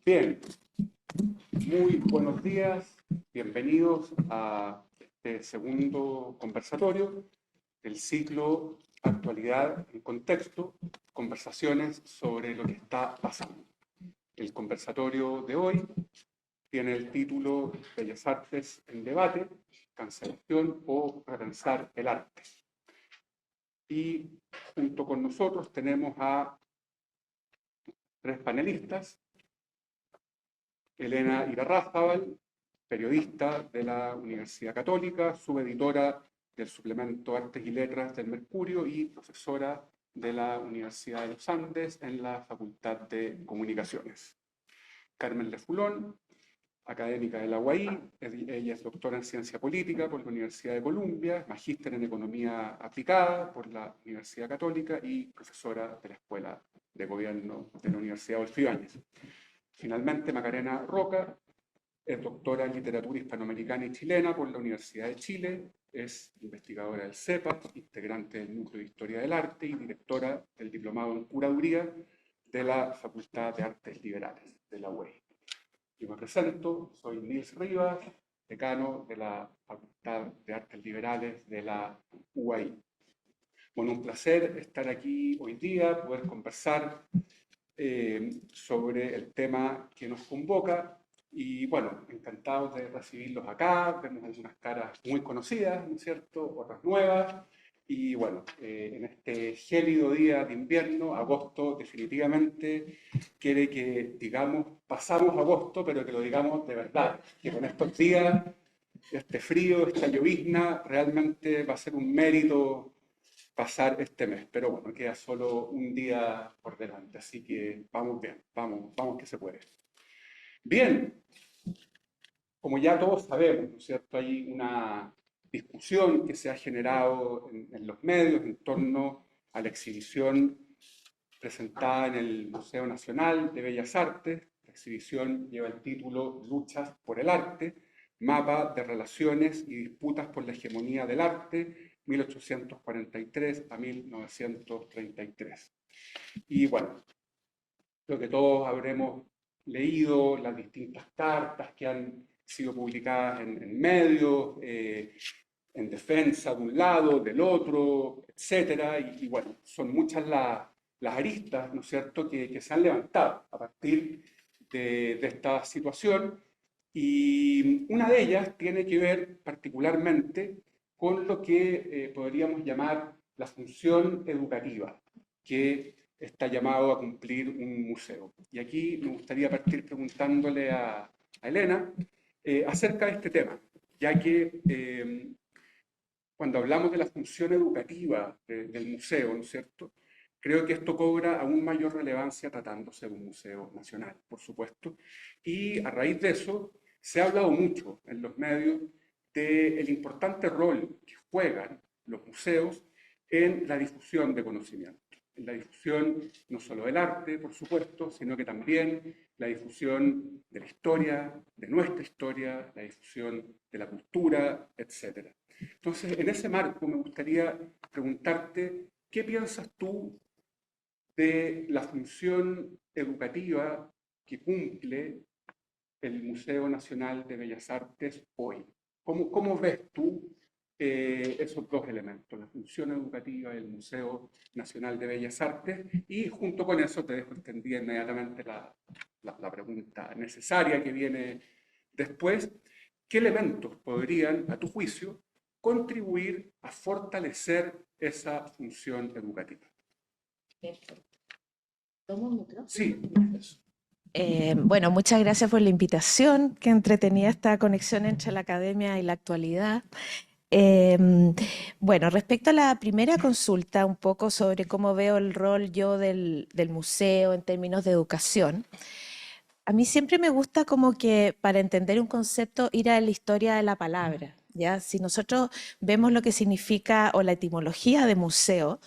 Bien, muy buenos días, bienvenidos a este segundo conversatorio del ciclo Actualidad en Contexto, conversaciones sobre lo que está pasando. El conversatorio de hoy tiene el título Bellas Artes en debate, cancelación o repensar el arte. Y junto con nosotros tenemos a tres panelistas: Elena Irarrázaval, periodista de la Universidad Católica, subeditora del suplemento Artes y Letras del Mercurio y profesora de la Universidad de los Andes en la Facultad de Comunicaciones. Carmen Lefulón, académica de la UAI, ella es doctora en Ciencia Política por la Universidad de Columbia, magíster en Economía Aplicada por la Universidad Católica y profesora de la Escuela de Gobierno de la Universidad Adolfo Ibáñez. Finalmente, Macarena Roca es doctora en Literatura Hispanoamericana y Chilena por la Universidad de Chile, es investigadora del CEPA, integrante del Núcleo de Historia del Arte y directora del Diplomado en Curaduría de la Facultad de Artes Liberales de la UAI. Yo me presento, soy Nils Rivas, decano de la Facultad de Artes Liberales de la UAI. Bueno, un placer estar aquí hoy día, poder conversar sobre el tema que nos convoca. Y bueno, encantados de recibirlos acá. Vemos algunas caras muy conocidas, ¿no es cierto? Otras nuevas. Y bueno, en este gélido día de invierno, agosto definitivamente quiere que digamos, pasamos agosto, pero que lo digamos de verdad. Que con estos días, este frío, esta llovizna, realmente va a ser un mérito pasar este mes, pero bueno, queda solo un día por delante, así que vamos bien, vamos que se puede. Bien, como ya todos sabemos, ¿no es cierto? Hay una discusión que se ha generado en los medios en torno a la exhibición presentada en el Museo Nacional de Bellas Artes. La exhibición lleva el título Luchas por el Arte, mapa de relaciones y disputas por la hegemonía del arte, 1843 a 1933. Y bueno, creo que todos habremos leído las distintas cartas que han sido publicadas en medios, en defensa de un lado, del otro, etcétera. Y bueno, son muchas las aristas, ¿no es cierto?, que se han levantado a partir de esta situación. Y una de ellas tiene que ver particularmente con lo que podríamos llamar la función educativa que está llamado a cumplir un museo. Y aquí me gustaría partir preguntándole a Elena acerca de este tema, ya que cuando hablamos de la función educativa del museo, ¿no es cierto?, creo que esto cobra aún mayor relevancia tratándose de un museo nacional, por supuesto, y a raíz de eso se ha hablado mucho en los medios del importante rol que juegan los museos en la difusión de conocimiento, en la difusión no solo del arte, por supuesto, sino que también la difusión de la historia, de nuestra historia, la difusión de la cultura, etc. Entonces, en ese marco me gustaría preguntarte, ¿qué piensas tú de la función educativa que cumple el Museo Nacional de Bellas Artes hoy? ¿Cómo ves tú esos dos elementos, la función educativa del Museo Nacional de Bellas Artes? Y junto con eso te dejo extendida inmediatamente la pregunta necesaria que viene después. ¿Qué elementos podrían, a tu juicio, contribuir a fortalecer esa función educativa? ¿Tomo un micrófono? Sí, eso. Bueno, muchas gracias por la invitación. Qué entretenida esta conexión entre la academia y la actualidad. Bueno, respecto a la primera consulta, un poco sobre cómo veo el rol yo del museo en términos de educación. A mí siempre me gusta como que para entender un concepto ir a la historia de la palabra, ¿ya? Si nosotros vemos lo que significa o la etimología de museo,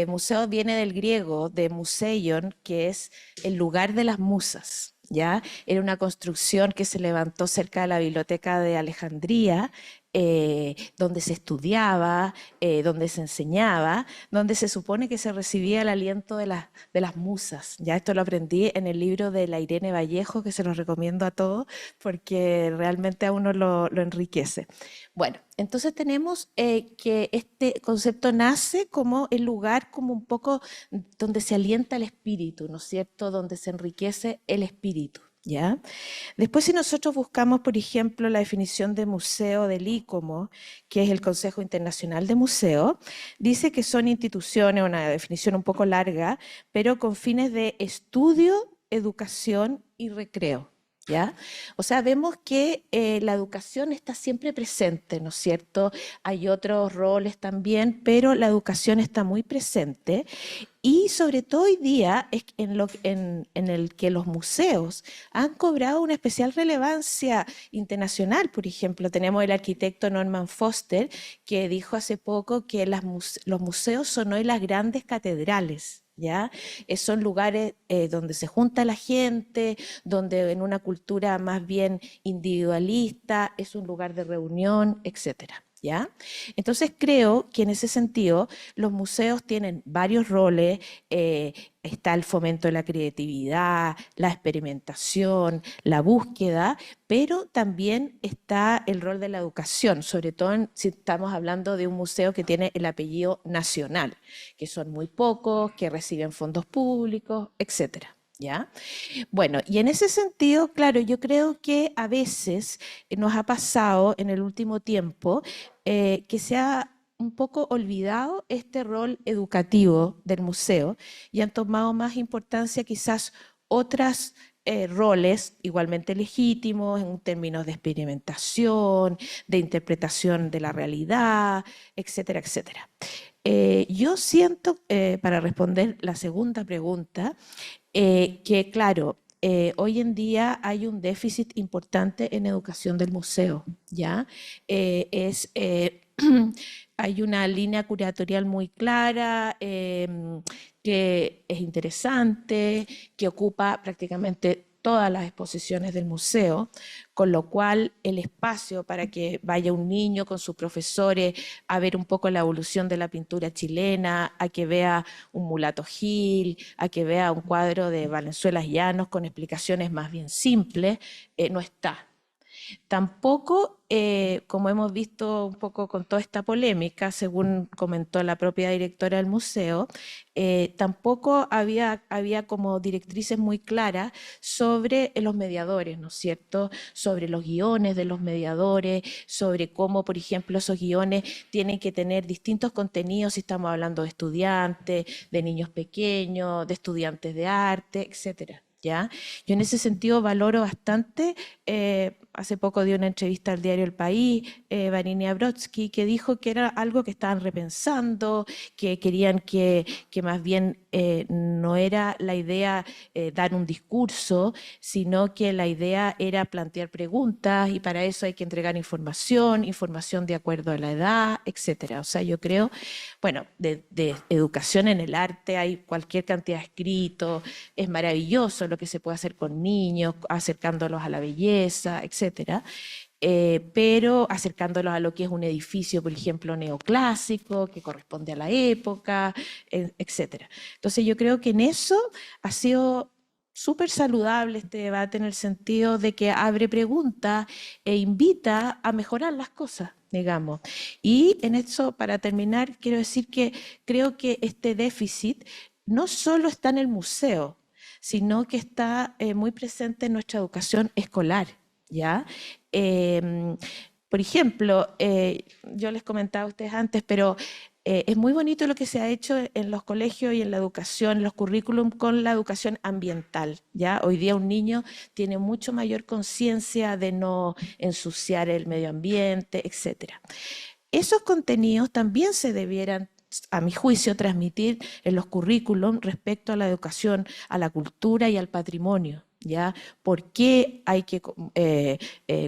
museo viene del griego de museion, que es el lugar de las musas, ¿ya? Era una construcción que se levantó cerca de la biblioteca de Alejandría donde se estudiaba, donde se enseñaba, donde se supone que se recibía el aliento de las musas. Ya esto lo aprendí en el libro de la Irene Vallejo, que se lo recomiendo a todos, porque realmente a uno lo enriquece. Bueno, entonces tenemos que este concepto nace como el lugar como un poco donde se alienta el espíritu, ¿no es cierto? Donde se enriquece el espíritu, ¿ya? Después, si nosotros buscamos, por ejemplo, la definición de museo del ICOMO, que es el Consejo Internacional de Museos, dice que son instituciones, una definición un poco larga, pero con fines de estudio, educación y recreo. ¿Ya? O sea, vemos que la educación está siempre presente, ¿no es cierto? Hay otros roles también, pero la educación está muy presente y sobre todo hoy día es en el que los museos han cobrado una especial relevancia internacional. Por ejemplo, tenemos el arquitecto Norman Foster que dijo hace poco que los museos son hoy las grandes catedrales. ¿Ya? Son lugares donde se junta la gente, donde en una cultura más bien individualista es un lugar de reunión, etcétera. ¿Ya? Entonces creo que en ese sentido los museos tienen varios roles, está el fomento de la creatividad, la experimentación, la búsqueda, pero también está el rol de la educación, sobre todo si estamos hablando de un museo que tiene el apellido nacional, que son muy pocos, que reciben fondos públicos, etcétera. ¿Ya? Bueno, y en ese sentido, claro, yo creo que a veces nos ha pasado en el último tiempo que se ha un poco olvidado este rol educativo del museo y han tomado más importancia quizás otras roles igualmente legítimos en términos de experimentación, de interpretación de la realidad, etcétera, etcétera. Yo siento, para responder la segunda pregunta, que claro, hoy en día hay un déficit importante en educación del museo, ¿ya? Hay una línea curatorial muy clara, que es interesante, que ocupa prácticamente todas las exposiciones del museo, con lo cual el espacio para que vaya un niño con sus profesores a ver un poco la evolución de la pintura chilena, a que vea un Mulato Gil, a que vea un cuadro de Valenzuela Llanos con explicaciones más bien simples, no está. Tampoco, como hemos visto un poco con toda esta polémica, según comentó la propia directora del museo, tampoco había como directrices muy claras sobre los mediadores, ¿no es cierto? Sobre los guiones de los mediadores, sobre cómo, por ejemplo, esos guiones tienen que tener distintos contenidos si estamos hablando de estudiantes, de niños pequeños, de estudiantes de arte, etcétera. ¿Ya? Yo en ese sentido valoro bastante, hace poco dio una entrevista al diario El País, Varinia Brodsky, que dijo que era algo que estaban repensando, que querían que más bien no era la idea dar un discurso, sino que la idea era plantear preguntas y para eso hay que entregar información, información de acuerdo a la edad, etcétera. O sea, yo creo, bueno, de educación en el arte hay cualquier cantidad de escritos, es maravilloso lo que se puede hacer con niños, acercándolos a la belleza, etcétera. Pero acercándolos a lo que es un edificio, por ejemplo, neoclásico, que corresponde a la época, etcétera. Entonces yo creo que en eso ha sido súper saludable este debate en el sentido de que abre preguntas e invita a mejorar las cosas, digamos. Y en eso, para terminar, quiero decir que creo que este déficit no solo está en el museo, sino que está muy presente en nuestra educación escolar, ¿ya? Eh, por ejemplo, yo les comentaba a ustedes antes, pero es muy bonito lo que se ha hecho en los colegios y en la educación, en los currículum con la educación ambiental, ¿ya? Hoy día un niño tiene mucho mayor conciencia de no ensuciar el medio ambiente, etcétera. Esos contenidos también se debieran, a mi juicio, transmitir en los currículum respecto a la educación, a la cultura y al patrimonio. ¿ya? ¿Por qué hay que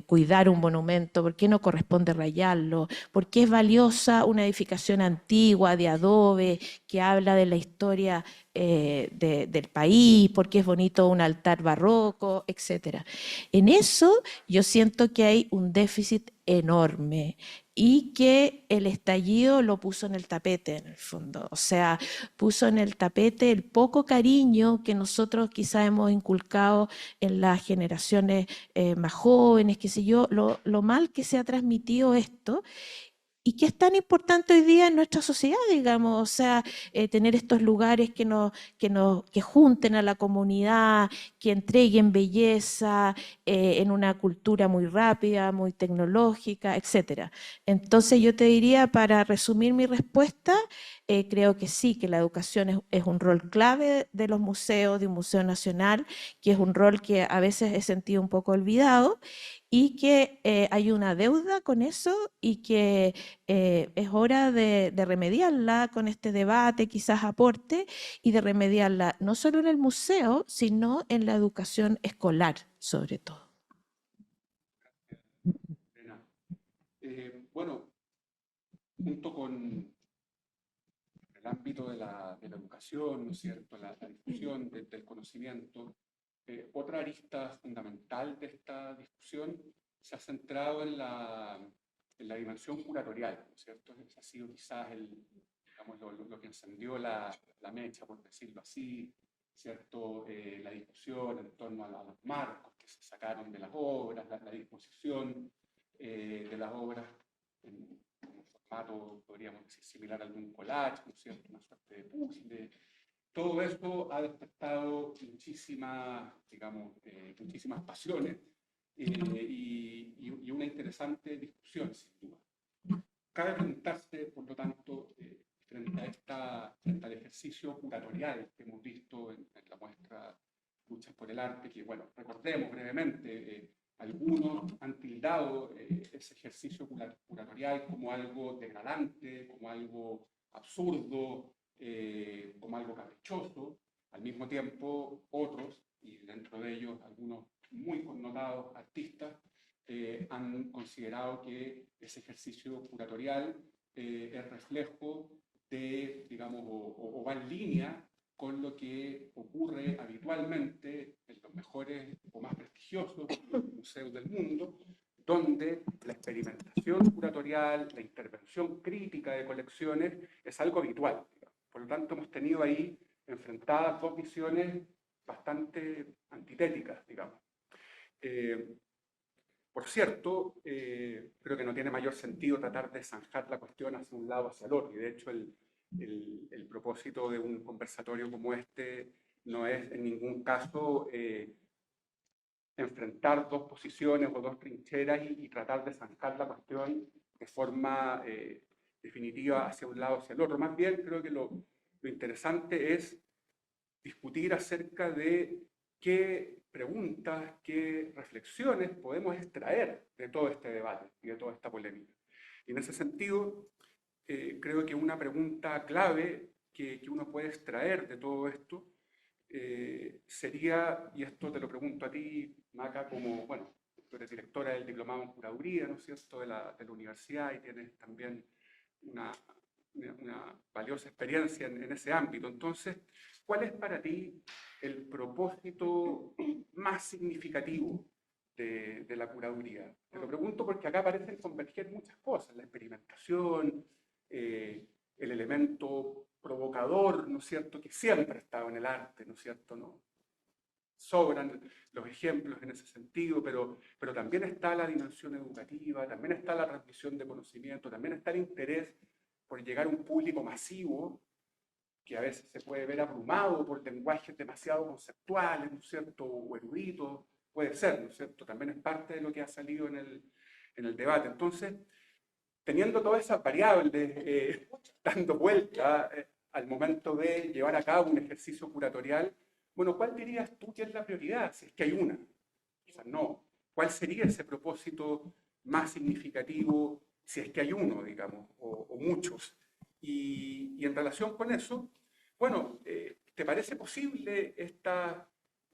cuidar un monumento? ¿Por qué no corresponde rayarlo? ¿Por qué es valiosa una edificación antigua de adobe que habla de la historia del país? ¿Por qué es bonito un altar barroco, etcétera? En eso yo siento que hay un déficit enorme y que el estallido lo puso en el tapete, en el fondo. O sea, puso en el tapete el poco cariño que nosotros quizá hemos inculcado en las generaciones más jóvenes, qué sé yo, lo mal que se ha transmitido esto y que es tan importante hoy día en nuestra sociedad, digamos, o sea, tener estos lugares que junten a la comunidad, que entreguen belleza en una cultura muy rápida, muy tecnológica, etcétera. Entonces yo te diría, para resumir mi respuesta, creo que sí, que la educación es un rol clave de los museos, de un museo nacional, que es un rol que a veces he sentido un poco olvidado y que hay una deuda con eso y que es hora de remediarla con este debate, quizás aporte, y de remediarla no solo en el museo, sino en la educación escolar, sobre todo. Bueno, junto con el ámbito de la educación, ¿no es cierto?, la difusión del conocimiento, otra arista fundamental de esta discusión se ha centrado en la dimensión curatorial, ¿no es cierto? Ese ha sido quizás digamos, lo que encendió la mecha, por decirlo así, ¿cierto? La discusión en torno a los marcos que se sacaron de las obras, la disposición de las obras en un formato, podríamos decir, similar al de un collage, ¿no es cierto? Una suerte de puzzle. Todo esto ha despertado muchísimas, digamos, muchísimas pasiones y una interesante discusión, sin duda. Cabe preguntarse, por lo tanto, frente al ejercicio curatorial que hemos visto en la muestra Luchas por el Arte, que, bueno, recordemos brevemente, algunos han tildado ese ejercicio curatorial como algo degradante, como algo absurdo, como algo caprichoso. Al mismo tiempo, otros, y dentro de ellos algunos muy connotados artistas, han considerado que ese ejercicio curatorial es reflejo de, digamos, o va en línea con lo que ocurre habitualmente en los mejores o más prestigiosos museos del mundo, donde la experimentación curatorial, la intervención crítica de colecciones es algo habitual. Por lo tanto, hemos tenido ahí enfrentadas dos visiones bastante antitéticas, digamos. Por cierto, creo que no tiene mayor sentido tratar de zanjar la cuestión hacia un lado o hacia el otro. Y de hecho, el propósito de un conversatorio como este no es en ningún caso enfrentar dos posiciones o dos trincheras y tratar de zanjar la cuestión de forma definitiva hacia un lado o hacia el otro. Más bien, creo que lo interesante es discutir acerca de qué preguntas, qué reflexiones podemos extraer de todo este debate y de toda esta polémica. Y en ese sentido, creo que una pregunta clave que uno puede extraer de todo esto sería, y esto te lo pregunto a ti, Maca, como, bueno, tú eres directora del Diplomado en Curaduría, ¿no es cierto?, de la universidad y tienes también una valiosa experiencia en ese ámbito. Entonces, ¿cuál es para ti el propósito más significativo de la curaduría? Te lo pregunto porque acá parecen converger muchas cosas, la experimentación, el elemento provocador, ¿no es cierto?, que siempre ha estado en el arte, ¿no es cierto?, ¿no? Sobran los ejemplos en ese sentido, pero también está la dimensión educativa, también está la transmisión de conocimiento, también está el interés por llegar a un público masivo que a veces se puede ver abrumado por lenguajes demasiado conceptuales, ¿no es cierto?, o eruditos, puede ser, ¿no es cierto?, también es parte de lo que ha salido en el debate. Entonces, teniendo todas esas variables dando vuelta al momento de llevar a cabo un ejercicio curatorial, bueno, ¿cuál dirías tú que es la prioridad? Si es que hay una, quizás no. ¿Cuál sería ese propósito más significativo, si es que hay uno, digamos, o muchos? Y en relación con eso, bueno, ¿te parece posible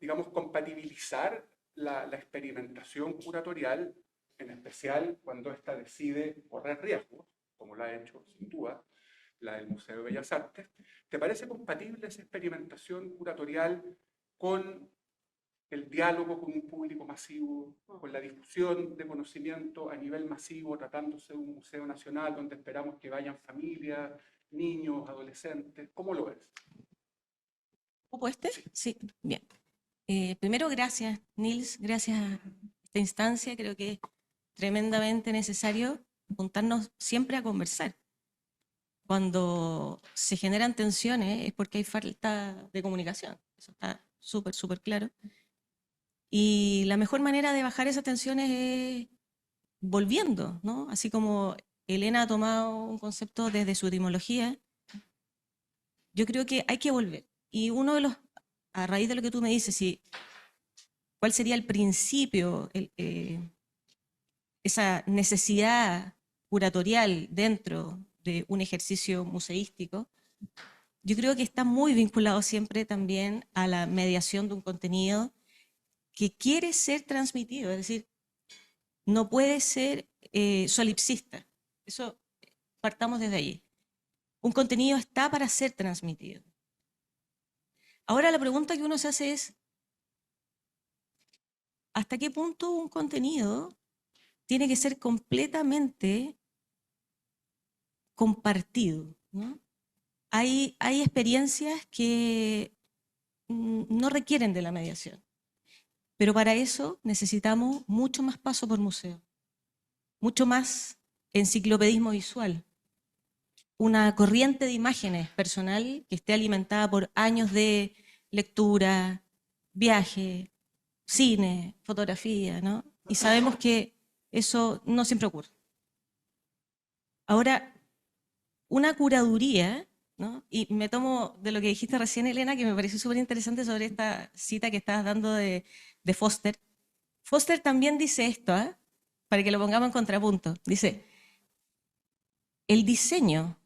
digamos, compatibilizar la experimentación curatorial, en especial cuando ésta decide correr riesgos, como lo ha hecho, sin duda, la del Museo de Bellas Artes. ¿Te parece compatible esa experimentación curatorial con el diálogo con un público masivo, con la difusión de conocimiento a nivel masivo, tratándose de un museo nacional donde esperamos que vayan familias, niños, adolescentes? ¿Cómo lo ves? ¿Ocupo este? Sí. Sí, bien. Primero, gracias, Nils, gracias a esta instancia. Creo que es tremendamente necesario juntarnos siempre a conversar. Cuando se generan tensiones es porque hay falta de comunicación. Eso está súper, súper claro. Y la mejor manera de bajar esas tensiones es volviendo, ¿no? Así como Elena ha tomado un concepto desde su etimología, yo creo que hay que volver. Y uno de los, a raíz de lo que tú me dices, si, ¿cuál sería el principio, esa necesidad curatorial dentro de un ejercicio museístico? Yo creo que está muy vinculado siempre también a la mediación de un contenido que quiere ser transmitido, es decir, no puede ser solipsista. Eso partamos desde allí. Un contenido está para ser transmitido. Ahora la pregunta que uno se hace es, ¿hasta qué punto un contenido tiene que ser completamente compartido, ¿no? Hay experiencias que no requieren de la mediación, pero para eso necesitamos mucho más paso por museo, mucho más enciclopedismo visual, una corriente de imágenes personal que esté alimentada por años de lectura, viaje, cine, fotografía, ¿no? Y sabemos que eso no siempre ocurre. Ahora, una curaduría, ¿no? Y me tomo de lo que dijiste recién, Elena, que me pareció súper interesante sobre esta cita que estabas dando de Foster. Foster también dice esto, ¿eh? Para que lo pongamos en contrapunto. Dice, el diseño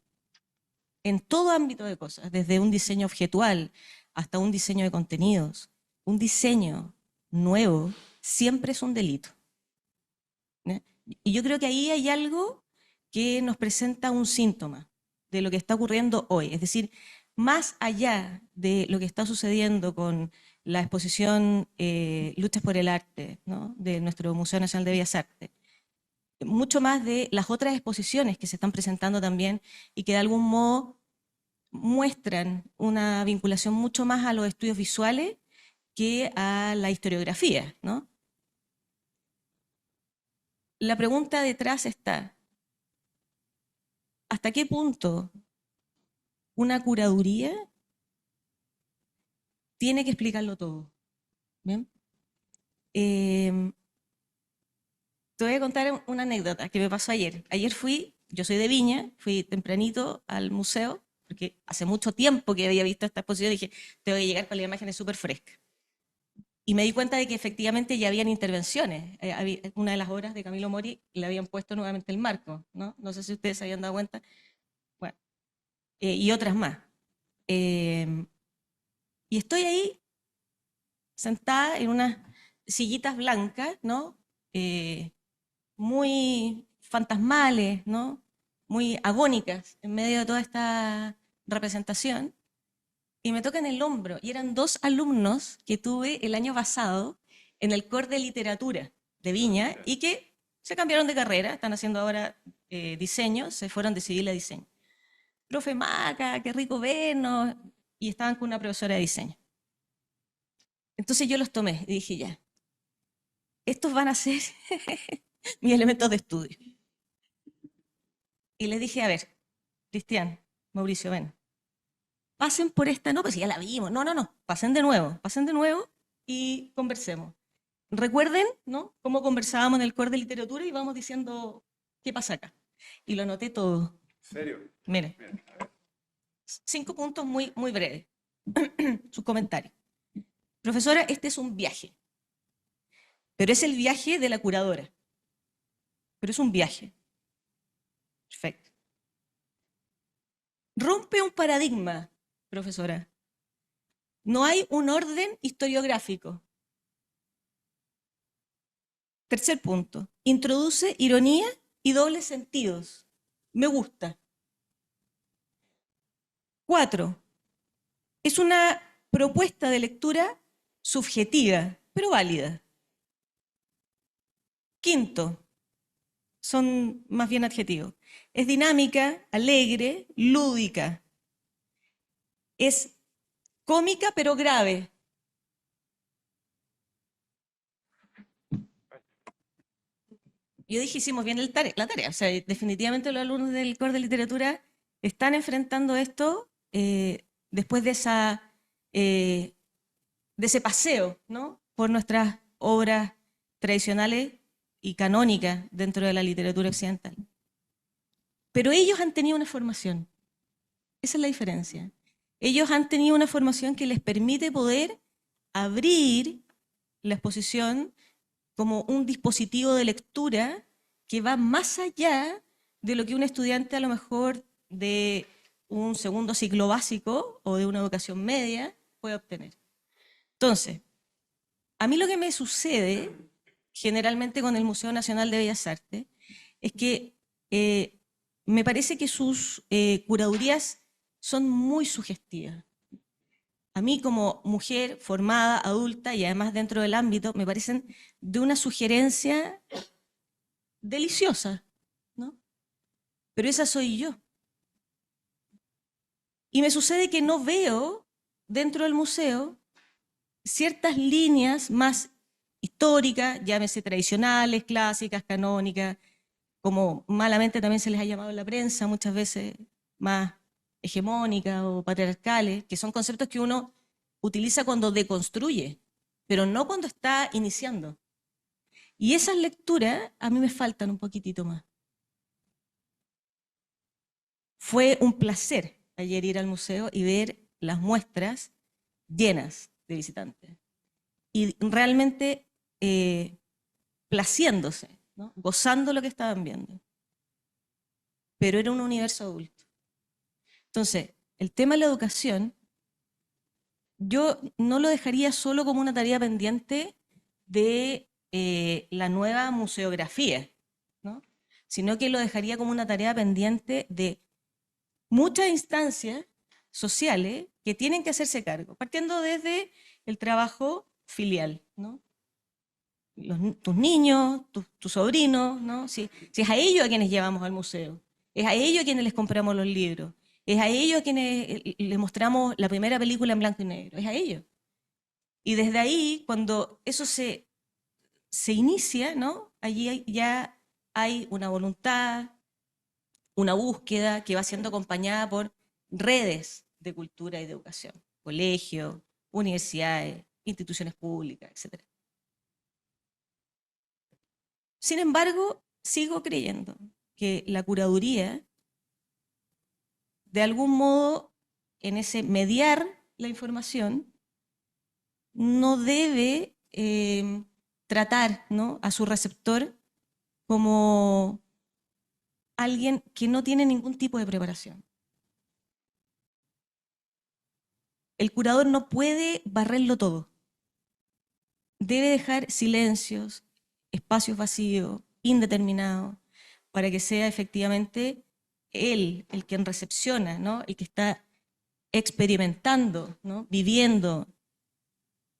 en todo ámbito de cosas, desde un diseño objetual hasta un diseño de contenidos, un diseño nuevo siempre es un delito, ¿no? Y yo creo que ahí hay algo que nos presenta un síntoma de lo que está ocurriendo hoy. Es decir, más allá de lo que está sucediendo con la exposición Luchas por el Arte, ¿no? De nuestro Museo Nacional de Bellas Artes, mucho más de las otras exposiciones que se están presentando también y que de algún modo muestran una vinculación mucho más a los estudios visuales que a la historiografía, ¿no? La pregunta detrás está, ¿hasta qué punto una curaduría tiene que explicarlo todo? ¿Bien? Te voy a contar una anécdota que me pasó ayer. Ayer yo soy de Viña, fui tempranito al museo, porque hace mucho tiempo que había visto esta exposición y dije, tengo que llegar con las imágenes súper frescas. Y me di cuenta de que efectivamente ya habían intervenciones. Una de las obras de Camilo Mori le habían puesto nuevamente el marco, ¿no? No sé si ustedes se habían dado cuenta. Bueno, y otras más. Y estoy ahí sentada en unas sillitas blancas, ¿no? Muy fantasmales, ¿no? Muy agónicas en medio de toda esta representación. Y me tocan el hombro. Y eran dos alumnos que tuve el año pasado en el Cor de Literatura de Viña y que se cambiaron de carrera, están haciendo ahora diseño, se fueron de civil a diseño. Profe Maca, qué rico vernos. Y estaban con una profesora de diseño. Entonces yo los tomé y dije, ya, estos van a ser mis elementos de estudio. Y les dije, a ver, Cristian, Mauricio, ven, pasen por esta, no, pues ya la vimos, no, pasen de nuevo y conversemos. Recuerden, ¿no? Cómo conversábamos en el core de literatura y vamos diciendo qué pasa acá. Y lo anoté todo. ¿En serio? Mire, Bien, a ver. 5 puntos muy, muy breves. Sus comentarios. Profesora, este es un viaje, pero es el viaje de la curadora. Pero es un viaje. Perfecto. Rompe un paradigma, profesora. No hay un orden historiográfico. Tercer punto, introduce ironía y dobles sentidos. Me gusta. 4, es una propuesta de lectura subjetiva, pero válida. Quinto, son más bien adjetivos. Es dinámica, alegre, lúdica. Es cómica, pero grave. Yo dije, hicimos bien la tarea. O sea, definitivamente los alumnos del core de literatura están enfrentando esto después de ese paseo, ¿no? Por nuestras obras tradicionales y canónicas dentro de la literatura occidental. Pero ellos han tenido una formación. Esa es la diferencia. Ellos han tenido una formación que les permite poder abrir la exposición como un dispositivo de lectura que va más allá de lo que un estudiante a lo mejor de un segundo ciclo básico o de una educación media puede obtener. Entonces, a mí lo que me sucede generalmente con el Museo Nacional de Bellas Artes es que me parece que sus curadurías son muy sugestivas. A mí como mujer formada, adulta y además dentro del ámbito, me parecen de una sugerencia deliciosa, ¿no? Pero esa soy yo. Y me sucede que no veo dentro del museo ciertas líneas más históricas, llámese tradicionales, clásicas, canónicas, como malamente también se les ha llamado en la prensa, muchas veces más hegemónicas o patriarcales, que son conceptos que uno utiliza cuando deconstruye, pero no cuando está iniciando. Y esas lecturas a mí me faltan un poquitito más. Fue un placer ayer ir al museo y ver las muestras llenas de visitantes. Y realmente placiéndose, ¿no? Gozando lo que estaban viendo. Pero era un universo adulto. Entonces, el tema de la educación, yo no lo dejaría solo como una tarea pendiente de la nueva museografía, ¿no? Sino que lo dejaría como una tarea pendiente de muchas instancias sociales que tienen que hacerse cargo, partiendo desde el trabajo filial, ¿no? Tus niños, tus sobrinos, ¿no? Si es a ellos a quienes llevamos al museo, es a ellos a quienes les compramos los libros, es a ellos a quienes les mostramos la primera película en blanco y negro, es a ellos. Y desde ahí, cuando eso se inicia, ¿no? Allí ya hay una voluntad, una búsqueda que va siendo acompañada por redes de cultura y de educación, colegios, universidades, instituciones públicas, etc. Sin embargo, sigo creyendo que la curaduría, de algún modo, en ese mediar la información, no debe tratar, ¿no?, a su receptor como alguien que no tiene ningún tipo de preparación. El curador no puede barrerlo todo. Debe dejar silencios, espacios vacíos, indeterminados, para que sea efectivamente él el quien recepciona, ¿no?, el que está experimentando, ¿no?, viviendo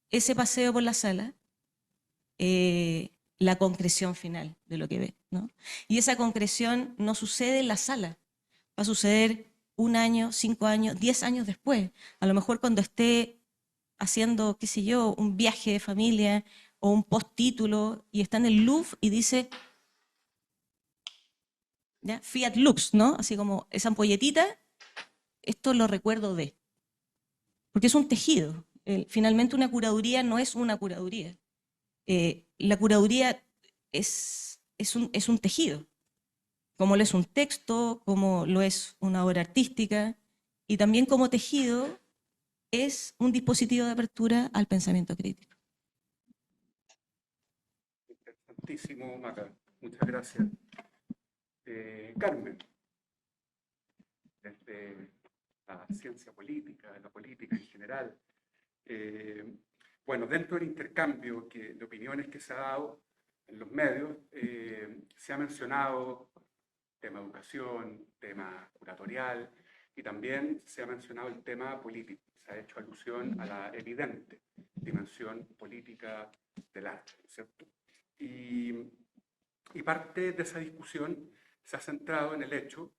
ese paseo por la sala, la concreción final de lo que ve, ¿no? Y esa concreción no sucede en la sala, va a suceder 1 año, 5 años, 10 años después. A lo mejor cuando esté haciendo, qué sé yo, un viaje de familia o un postítulo y está en el Louvre y dice, ¿ya?, Fiat Lux, ¿no? Así como esa ampolletita, esto lo recuerdo de. Porque es un tejido. Finalmente una curaduría no es una curaduría. La curaduría es un tejido, como lo es un texto, como lo es una obra artística, y también como tejido es un dispositivo de apertura al pensamiento crítico. Interesantísimo, Maca. Muchas gracias. Carmen, desde la ciencia política, la política en general, Bueno, dentro del intercambio de opiniones que se ha dado en los medios, se ha mencionado tema educación, tema curatorial, y también se ha mencionado el tema político. Se ha hecho alusión a la evidente dimensión política del arte, ¿cierto? Y parte de esa discusión se ha centrado en el hecho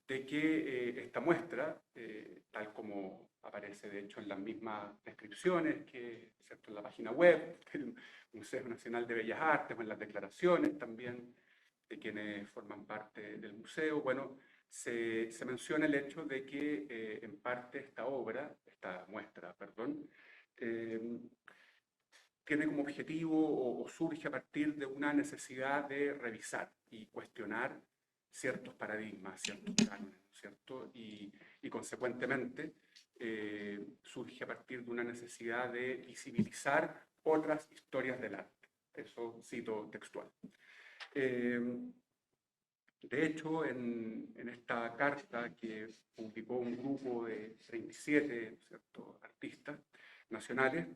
de que esta muestra, tal como aparece de hecho en las mismas descripciones que, ¿cierto?, en la página web del Museo Nacional de Bellas Artes o en las declaraciones también de quienes forman parte del museo, bueno, se menciona el hecho de que en parte esta muestra, perdón, tiene como objetivo o surge a partir de una necesidad de revisar y cuestionar ciertos paradigmas, ciertos cánones, ¿no es cierto? Y consecuentemente surge a partir de una necesidad de visibilizar otras historias del arte. Eso cito textual. De hecho, en esta carta que publicó un grupo de 37, ¿cierto?, artistas nacionales,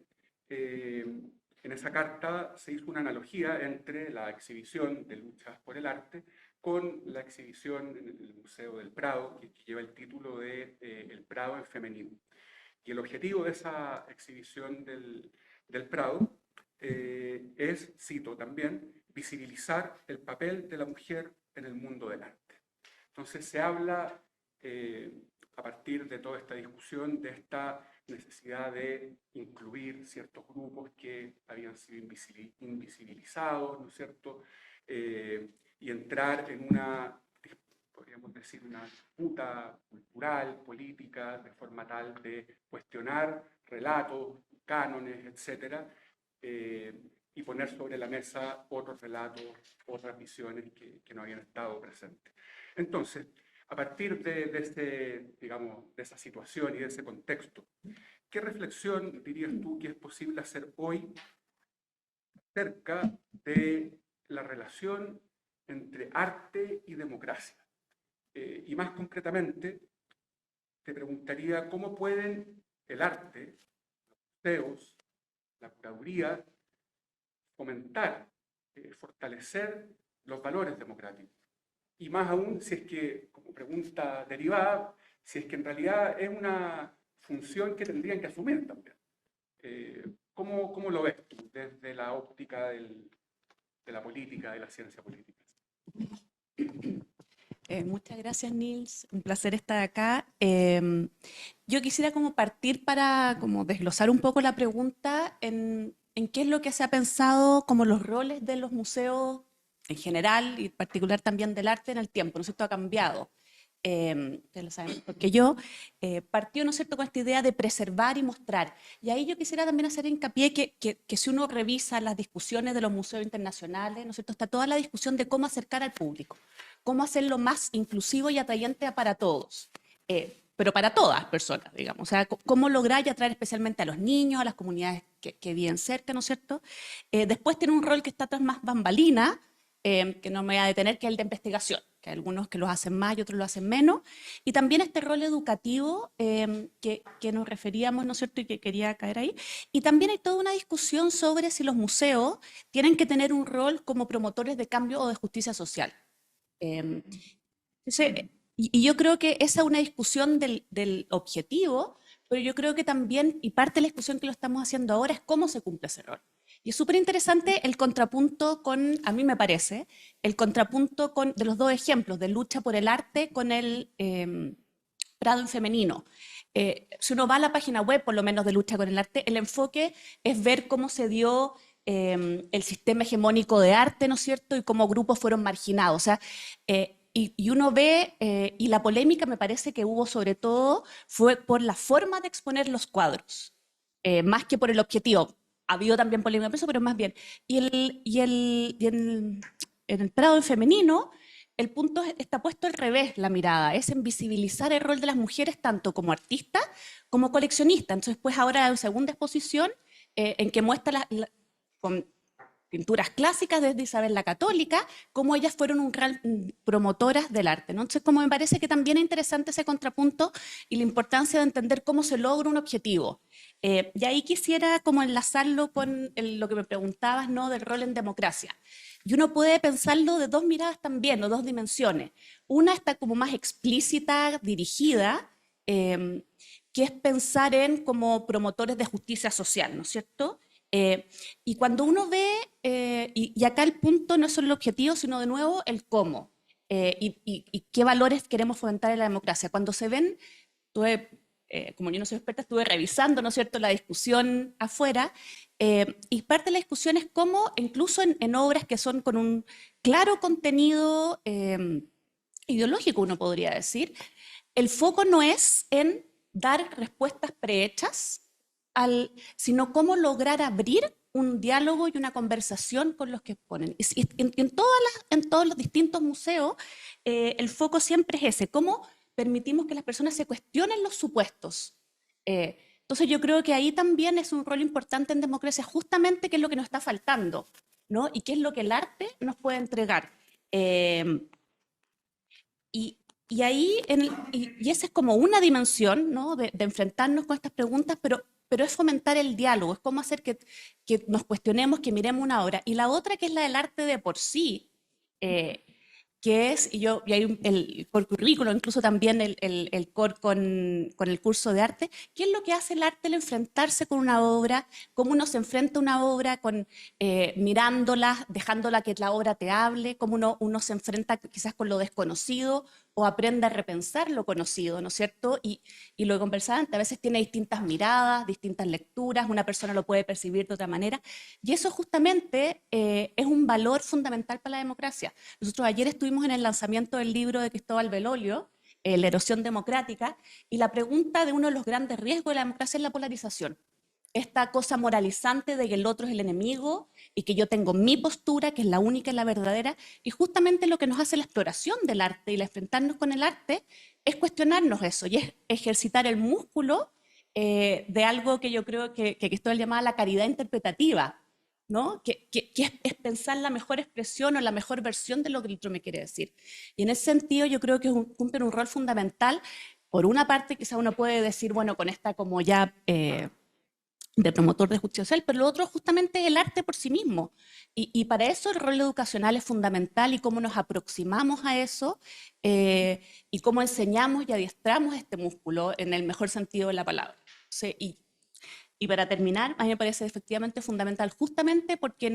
en esa carta se hizo una analogía entre la exhibición de Luchas por el Arte con la exhibición en el Museo del Prado, que lleva el título de El Prado en Femenino. Y el objetivo de esa exhibición del Prado es, cito también, visibilizar el papel de la mujer en el mundo del arte. Entonces se habla, a partir de toda esta discusión, de esta necesidad de incluir ciertos grupos que habían sido invisibilizados, ¿no es cierto?, y entrar en una, podríamos decir, una disputa cultural, política, de forma tal de cuestionar relatos, cánones, etcétera, y poner sobre la mesa otros relatos, otras visiones que no habían estado presentes. Entonces, a partir digamos, de esa situación y de ese contexto, ¿qué reflexión dirías tú que es posible hacer hoy acerca de la relación entre arte y democracia? Y más concretamente, te preguntaría cómo pueden el arte, los museos, la curaduría, fomentar, fortalecer los valores democráticos. Y más aún, si es que, como pregunta derivada, si es que en realidad es una función que tendrían que asumir también. ¿Cómo lo ves tú desde la óptica de la política, de la ciencia política? Muchas gracias, Nils. Un placer estar acá. Yo quisiera como partir para como desglosar un poco la pregunta en qué es lo que se ha pensado como los roles de los museos en general y en particular también del arte en el tiempo, ¿no es cierto? Ha cambiado. Ustedes lo saben, porque yo partió, ¿no es cierto?, con esta idea de preservar y mostrar. Y ahí yo quisiera también hacer hincapié que si uno revisa las discusiones de los museos internacionales, ¿no es cierto?, está toda la discusión de cómo acercar al público, cómo hacerlo más inclusivo y atrayente para todos, pero para todas las personas, digamos. O sea, cómo lograr y atraer especialmente a los niños, a las comunidades que viven cerca, ¿no es cierto? Después tiene un rol que está tras más bambalina, que no me voy a detener, que es el de investigación, que hay algunos que los hacen más y otros lo hacen menos, y también este rol educativo que nos referíamos, ¿no es cierto?, y que quería caer ahí, y también hay toda una discusión sobre si los museos tienen que tener un rol como promotores de cambio o de justicia social. Entonces, y yo creo que esa es una discusión del objetivo, pero yo creo que también, y parte de la discusión que lo estamos haciendo ahora, es cómo se cumple ese rol. Y es súper interesante el contrapunto con, a mí me parece, el contrapunto de los dos ejemplos, de lucha por el arte con el Prado en femenino. Si uno va a la página web, por lo menos de lucha con el arte, el enfoque es ver cómo se dio el sistema hegemónico de arte, ¿no es cierto?, y cómo grupos fueron marginados. O sea, y uno ve, y la polémica me parece que hubo sobre todo, fue por la forma de exponer los cuadros, más que por el objetivo. Ha habido también polémica por eso, pero más bien. En el Prado en femenino, el punto está puesto al revés, la mirada, es en visibilizar el rol de las mujeres tanto como artistas como coleccionistas. Entonces, pues ahora hay una segunda exposición en que muestra con pinturas clásicas desde Isabel la Católica, cómo ellas fueron promotoras del arte, ¿no? Entonces, como me parece que también es interesante ese contrapunto y la importancia de entender cómo se logra un objetivo. Y ahí quisiera como enlazarlo con lo que me preguntabas, ¿no? Del rol en democracia. Y uno puede pensarlo de dos miradas también, o dos dimensiones. Una está como más explícita, dirigida, que es pensar en como promotores de justicia social, ¿no es cierto? Y cuando uno ve, y acá el punto no es solo el objetivo, sino de nuevo el cómo, y qué valores queremos fomentar en la democracia. Cuando se ven, como yo no soy experta, estuve revisando, ¿no es cierto?, la discusión afuera, y parte de la discusión es cómo, incluso en obras que son con un claro contenido ideológico, uno podría decir, el foco no es en dar respuestas prehechas, sino cómo lograr abrir un diálogo y una conversación con los que exponen. Y en todos los distintos museos, el foco siempre es ese, cómo permitimos que las personas se cuestionen los supuestos. Entonces yo creo que ahí también es un rol importante en democracia, justamente qué es lo que nos está faltando, ¿no? Y qué es lo que el arte nos puede entregar. Y, y ahí, y esa es como una dimensión, ¿no? De enfrentarnos con estas preguntas, pero es fomentar el diálogo, es cómo hacer que nos cuestionemos, que miremos una obra. Y la otra, que es la del arte de por sí, eh, que es, y hay por currículo, incluso también el core con el curso de arte, ¿qué es lo que hace el arte al enfrentarse con una obra? ¿Cómo uno se enfrenta a una obra mirándola, dejándola que la obra te hable? ¿Cómo uno se enfrenta quizás con lo desconocido o aprende a repensar lo conocido, ¿no es cierto? Y lo que conversaba antes, a veces tiene distintas miradas, distintas lecturas, una persona lo puede percibir de otra manera, y eso justamente es un valor fundamental para la democracia. Nosotros ayer estuvimos en el lanzamiento del libro de Cristóbal Belolio, La erosión democrática, y la pregunta de uno de los grandes riesgos de la democracia es la polarización. Esta cosa moralizante de que el otro es el enemigo y que yo tengo mi postura, que es la única y la verdadera, y justamente lo que nos hace la exploración del arte y el enfrentarnos con el arte es cuestionarnos eso, y es ejercitar el músculo de algo que yo creo que Cristóbal llamaba la caridad interpretativa, ¿no? Que es pensar la mejor expresión o la mejor versión de lo que el otro me quiere decir. Y en ese sentido yo creo que cumple un rol fundamental. Por una parte, quizá uno puede decir, bueno, con esta como ya de promotor de justicia social, pero lo otro justamente es el arte por sí mismo. Y para eso el rol educacional es fundamental, y cómo nos aproximamos a eso, y cómo enseñamos y adiestramos este músculo en el mejor sentido de la palabra. Sí, y para terminar, a mí me parece efectivamente fundamental, justamente porque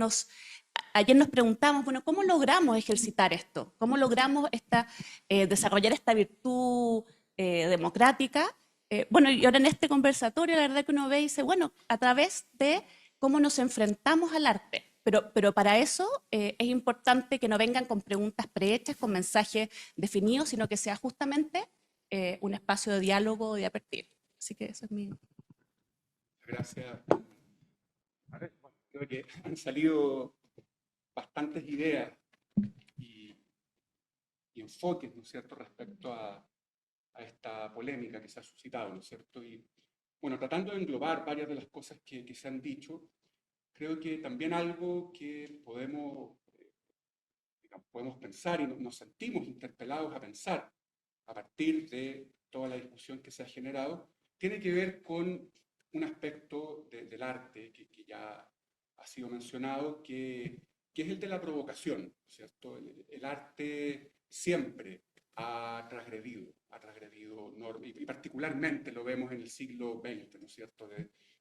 ayer nos preguntamos, bueno, ¿cómo logramos ejercitar esto? ¿Cómo logramos desarrollar esta virtud democrática? Bueno, y ahora en este conversatorio, la verdad que uno ve y dice, bueno, a través de cómo nos enfrentamos al arte. Pero para eso es importante que no vengan con preguntas prehechas, con mensajes definidos, sino que sea justamente un espacio de diálogo y de apertura. Así que eso es mi... Gracias. A ver, bueno, creo que han salido bastantes ideas y, y enfoques, ¿no es cierto?, respecto a esta polémica que se ha suscitado, ¿no es cierto? Y bueno, tratando de englobar varias de las cosas que se han dicho, creo que también algo que podemos pensar y nos sentimos interpelados a pensar a partir de toda la discusión que se ha generado, tiene que ver con un aspecto del arte que ya ha sido mencionado, que es el de la provocación, ¿cierto? El arte siempre ha transgredido normas, y particularmente lo vemos en el siglo XX, ¿no es cierto?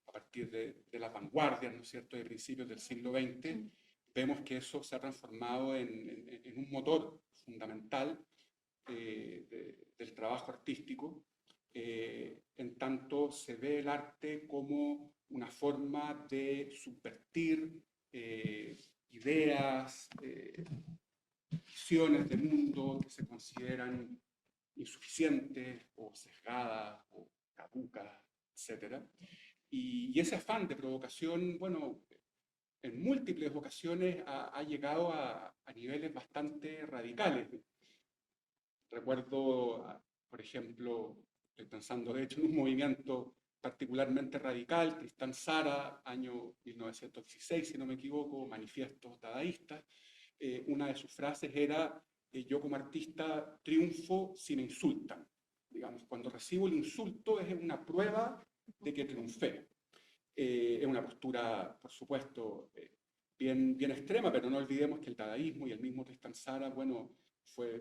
A partir de las vanguardias, ¿no es cierto?, de principios del siglo XX, vemos que eso se ha transformado en un motor fundamental del trabajo artístico, en tanto se ve el arte como una forma de subvertir ideas, visiones de mundo que se consideran insuficientes o sesgadas o caducas, etc. Y ese afán de provocación, bueno, en múltiples ocasiones ha llegado a niveles bastante radicales. Recuerdo, por ejemplo, estoy pensando de hecho en un movimiento particularmente radical, Tristán Tzara, año 1916, si no me equivoco, Manifiestos Dadaístas. Una de sus frases era, yo como artista triunfo si me insultan. Digamos, cuando recibo el insulto es una prueba de que triunfé. Es una postura, por supuesto, bien extrema, pero no olvidemos que el dadaísmo y el mismo Tristán Tzara, bueno,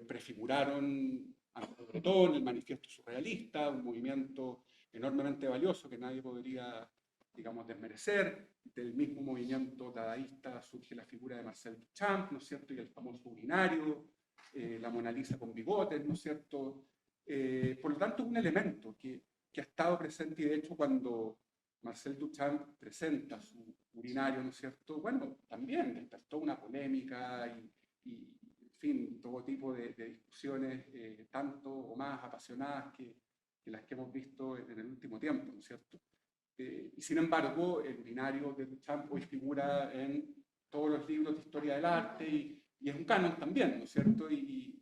prefiguraron a Breton, el manifiesto surrealista, un movimiento enormemente valioso que nadie podría, digamos, desmerecer. Del mismo movimiento dadaísta surge la figura de Marcel Duchamp, ¿no es cierto?, y el famoso urinario, la Mona Lisa con bigotes, ¿no es cierto? Por lo tanto, es un elemento que ha estado presente, y de hecho cuando Marcel Duchamp presenta su urinario, ¿no es cierto?, bueno, también despertó una polémica y en fin, todo tipo de discusiones tanto o más apasionadas que las que hemos visto en el último tiempo, ¿no es cierto? Y sin embargo, el urinario de Duchamp hoy figura en todos los libros de historia del arte y es un canon también, ¿no es cierto? Y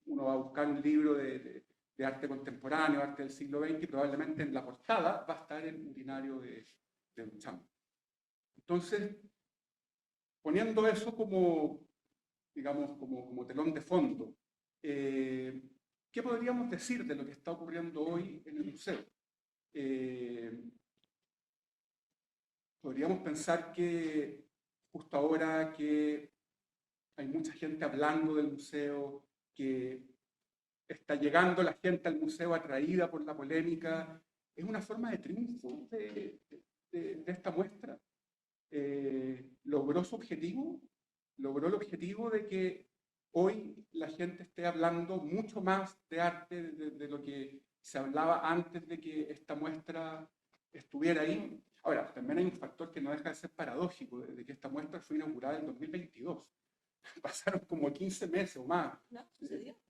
uno va a buscar un libro de arte contemporáneo, arte del siglo XX, y probablemente en la portada va a estar el urinario de Duchamp. Entonces, poniendo eso como, digamos, como telón de fondo, ¿qué podríamos decir de lo que está ocurriendo hoy en el museo? Podríamos pensar que justo ahora que hay mucha gente hablando del museo, que está llegando la gente al museo atraída por la polémica, es una forma de triunfo de esta muestra. Logró su objetivo, logró el objetivo de que hoy la gente esté hablando mucho más de arte de lo que se hablaba antes de que esta muestra estuviera ahí. Ahora, también hay un factor que no deja de ser paradójico, de que esta muestra fue inaugurada en 2022. Pasaron como 15 meses o más,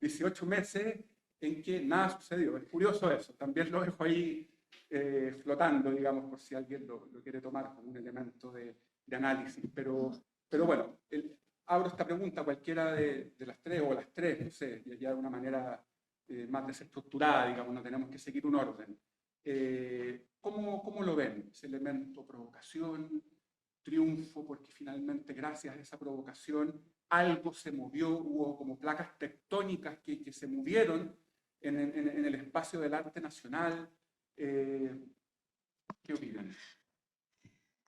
18 meses en que nada sucedió. Es curioso eso, también lo dejo ahí flotando, digamos, por si alguien lo quiere tomar como un elemento de análisis. Pero bueno, abro esta pregunta a cualquiera de las tres, o las tres, no sé, ya de una manera más desestructurada, digamos, no tenemos que seguir un orden. ¿Cómo lo ven? ¿Ese elemento provocación, triunfo, porque finalmente gracias a esa provocación algo se movió, hubo como placas tectónicas que se movieron en el espacio del arte nacional? ¿Qué opinan?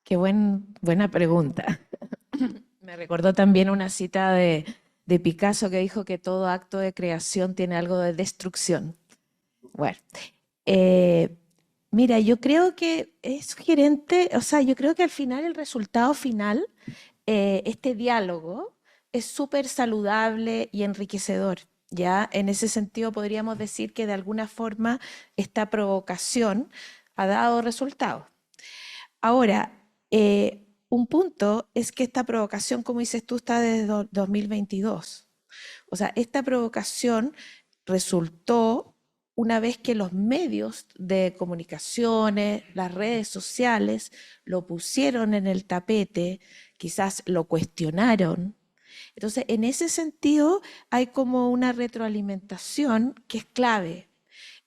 Qué buena pregunta. Me recordó también una cita de Picasso que dijo que todo acto de creación tiene algo de destrucción. Bueno, mira, yo creo que es sugerente, o sea, yo creo que al final el resultado final, este diálogo, es súper saludable y enriquecedor. Ya en ese sentido podríamos decir que de alguna forma esta provocación ha dado resultados. Ahora, un punto es que esta provocación, como dices tú, está desde 2022. O sea, esta provocación resultó una vez que los medios de comunicaciones, las redes sociales, lo pusieron en el tapete, quizás lo cuestionaron. Entonces, en ese sentido, hay como una retroalimentación que es clave.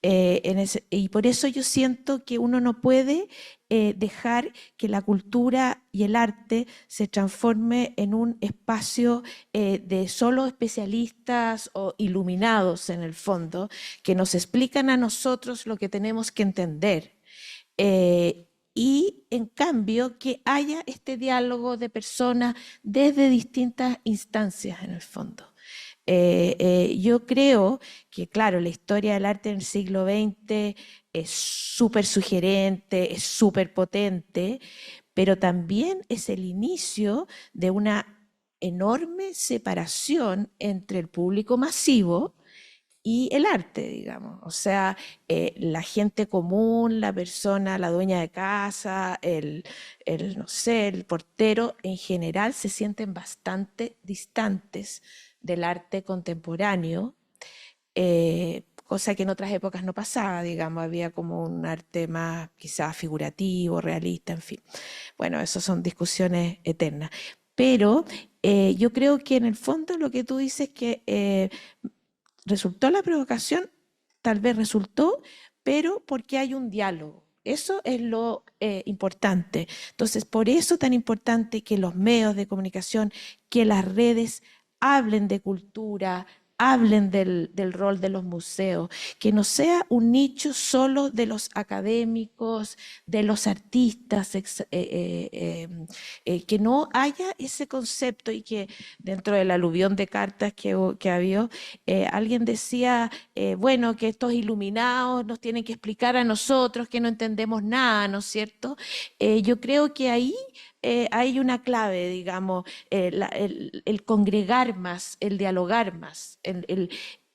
Y por eso yo siento que uno no puede dejar que la cultura y el arte se transforme en un espacio de solo especialistas o iluminados en el fondo, que nos explican a nosotros lo que tenemos que entender. Y en cambio que haya este diálogo de personas desde distintas instancias en el fondo. Yo creo que, claro, la historia del arte en el siglo XX es súper sugerente, es súper potente, pero también es el inicio de una enorme separación entre el público masivo y el arte, digamos. O sea, la gente común, la persona, la dueña de casa, no sé, el portero, en general se sienten bastante distantes del arte contemporáneo, cosa que en otras épocas no pasaba, digamos, había como un arte más quizás figurativo, realista, en fin. Bueno, esas son discusiones eternas. Pero yo creo que en el fondo lo que tú dices que resultó la provocación, tal vez resultó, pero porque hay un diálogo. Eso es lo importante. Entonces, por eso tan importante que los medios de comunicación, que las redes hablen de cultura, hablen del rol de los museos, que no sea un nicho solo de los académicos, de los artistas, que no haya ese concepto y que dentro del aluvión de cartas que había, alguien decía, bueno, que estos iluminados nos tienen que explicar a nosotros que no entendemos nada, ¿no es cierto? Yo creo que ahí hay una clave, digamos, el congregar más, el dialogar más,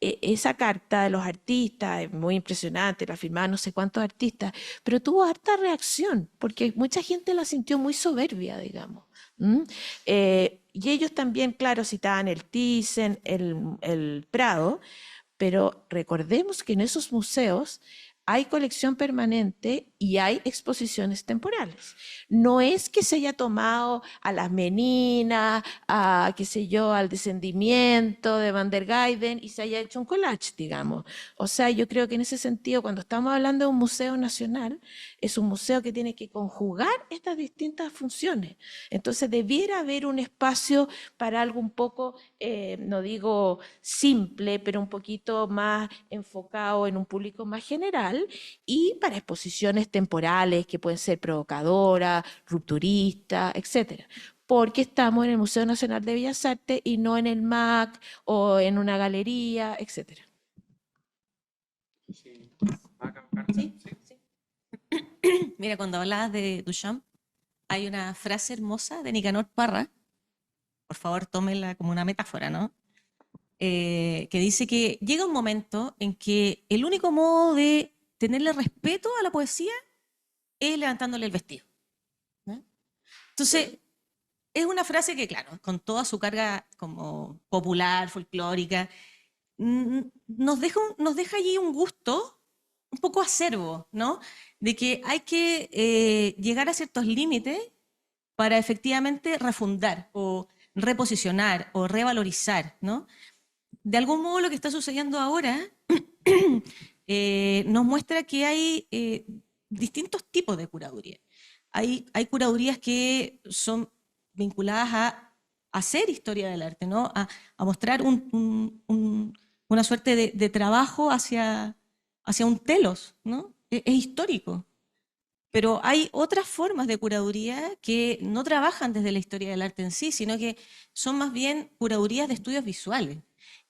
esa carta de los artistas, es muy impresionante, la firmaban no sé cuántos artistas, pero tuvo harta reacción, porque mucha gente la sintió muy soberbia, digamos. Y ellos también, claro, citaban el Thyssen, el Prado, pero recordemos que en esos museos hay colección permanente y hay exposiciones temporales. No es que se haya tomado a las meninas, a, qué sé yo, al descendimiento de Van der Geyden y se haya hecho un collage, digamos. O sea, yo creo que en ese sentido, cuando estamos hablando de un museo nacional, es un museo que tiene que conjugar estas distintas funciones. Entonces, debiera haber un espacio para algo un poco, no digo simple, pero un poquito más enfocado en un público más general y para exposiciones temporales que pueden ser provocadoras, rupturistas, etcétera. Porque estamos en el Museo Nacional de Bellas Artes y no en el MAC o en una galería, etcétera. Sí. Carta, Sí, sí. sí. Mira, cuando hablabas de Duchamp, hay una frase hermosa de Nicanor Parra, por favor tómela como una metáfora, ¿no? Que dice que llega un momento en que el único modo de tenerle respeto a la poesía es levantándole el vestido, ¿no? Entonces, es una frase que, claro, con toda su carga como popular, folclórica, nos deja allí un gusto un poco acerbo, ¿no? De que hay que llegar a ciertos límites para efectivamente refundar o reposicionar o revalorizar, ¿no? De algún modo lo que está sucediendo ahora nos muestra que hay distintos tipos de curaduría. Hay curadurías que son vinculadas a hacer historia del arte, ¿no? A mostrar una suerte de trabajo hacia un telos, ¿no? Es histórico. Pero hay otras formas de curaduría que no trabajan desde la historia del arte en sí, sino que son más bien curadurías de estudios visuales.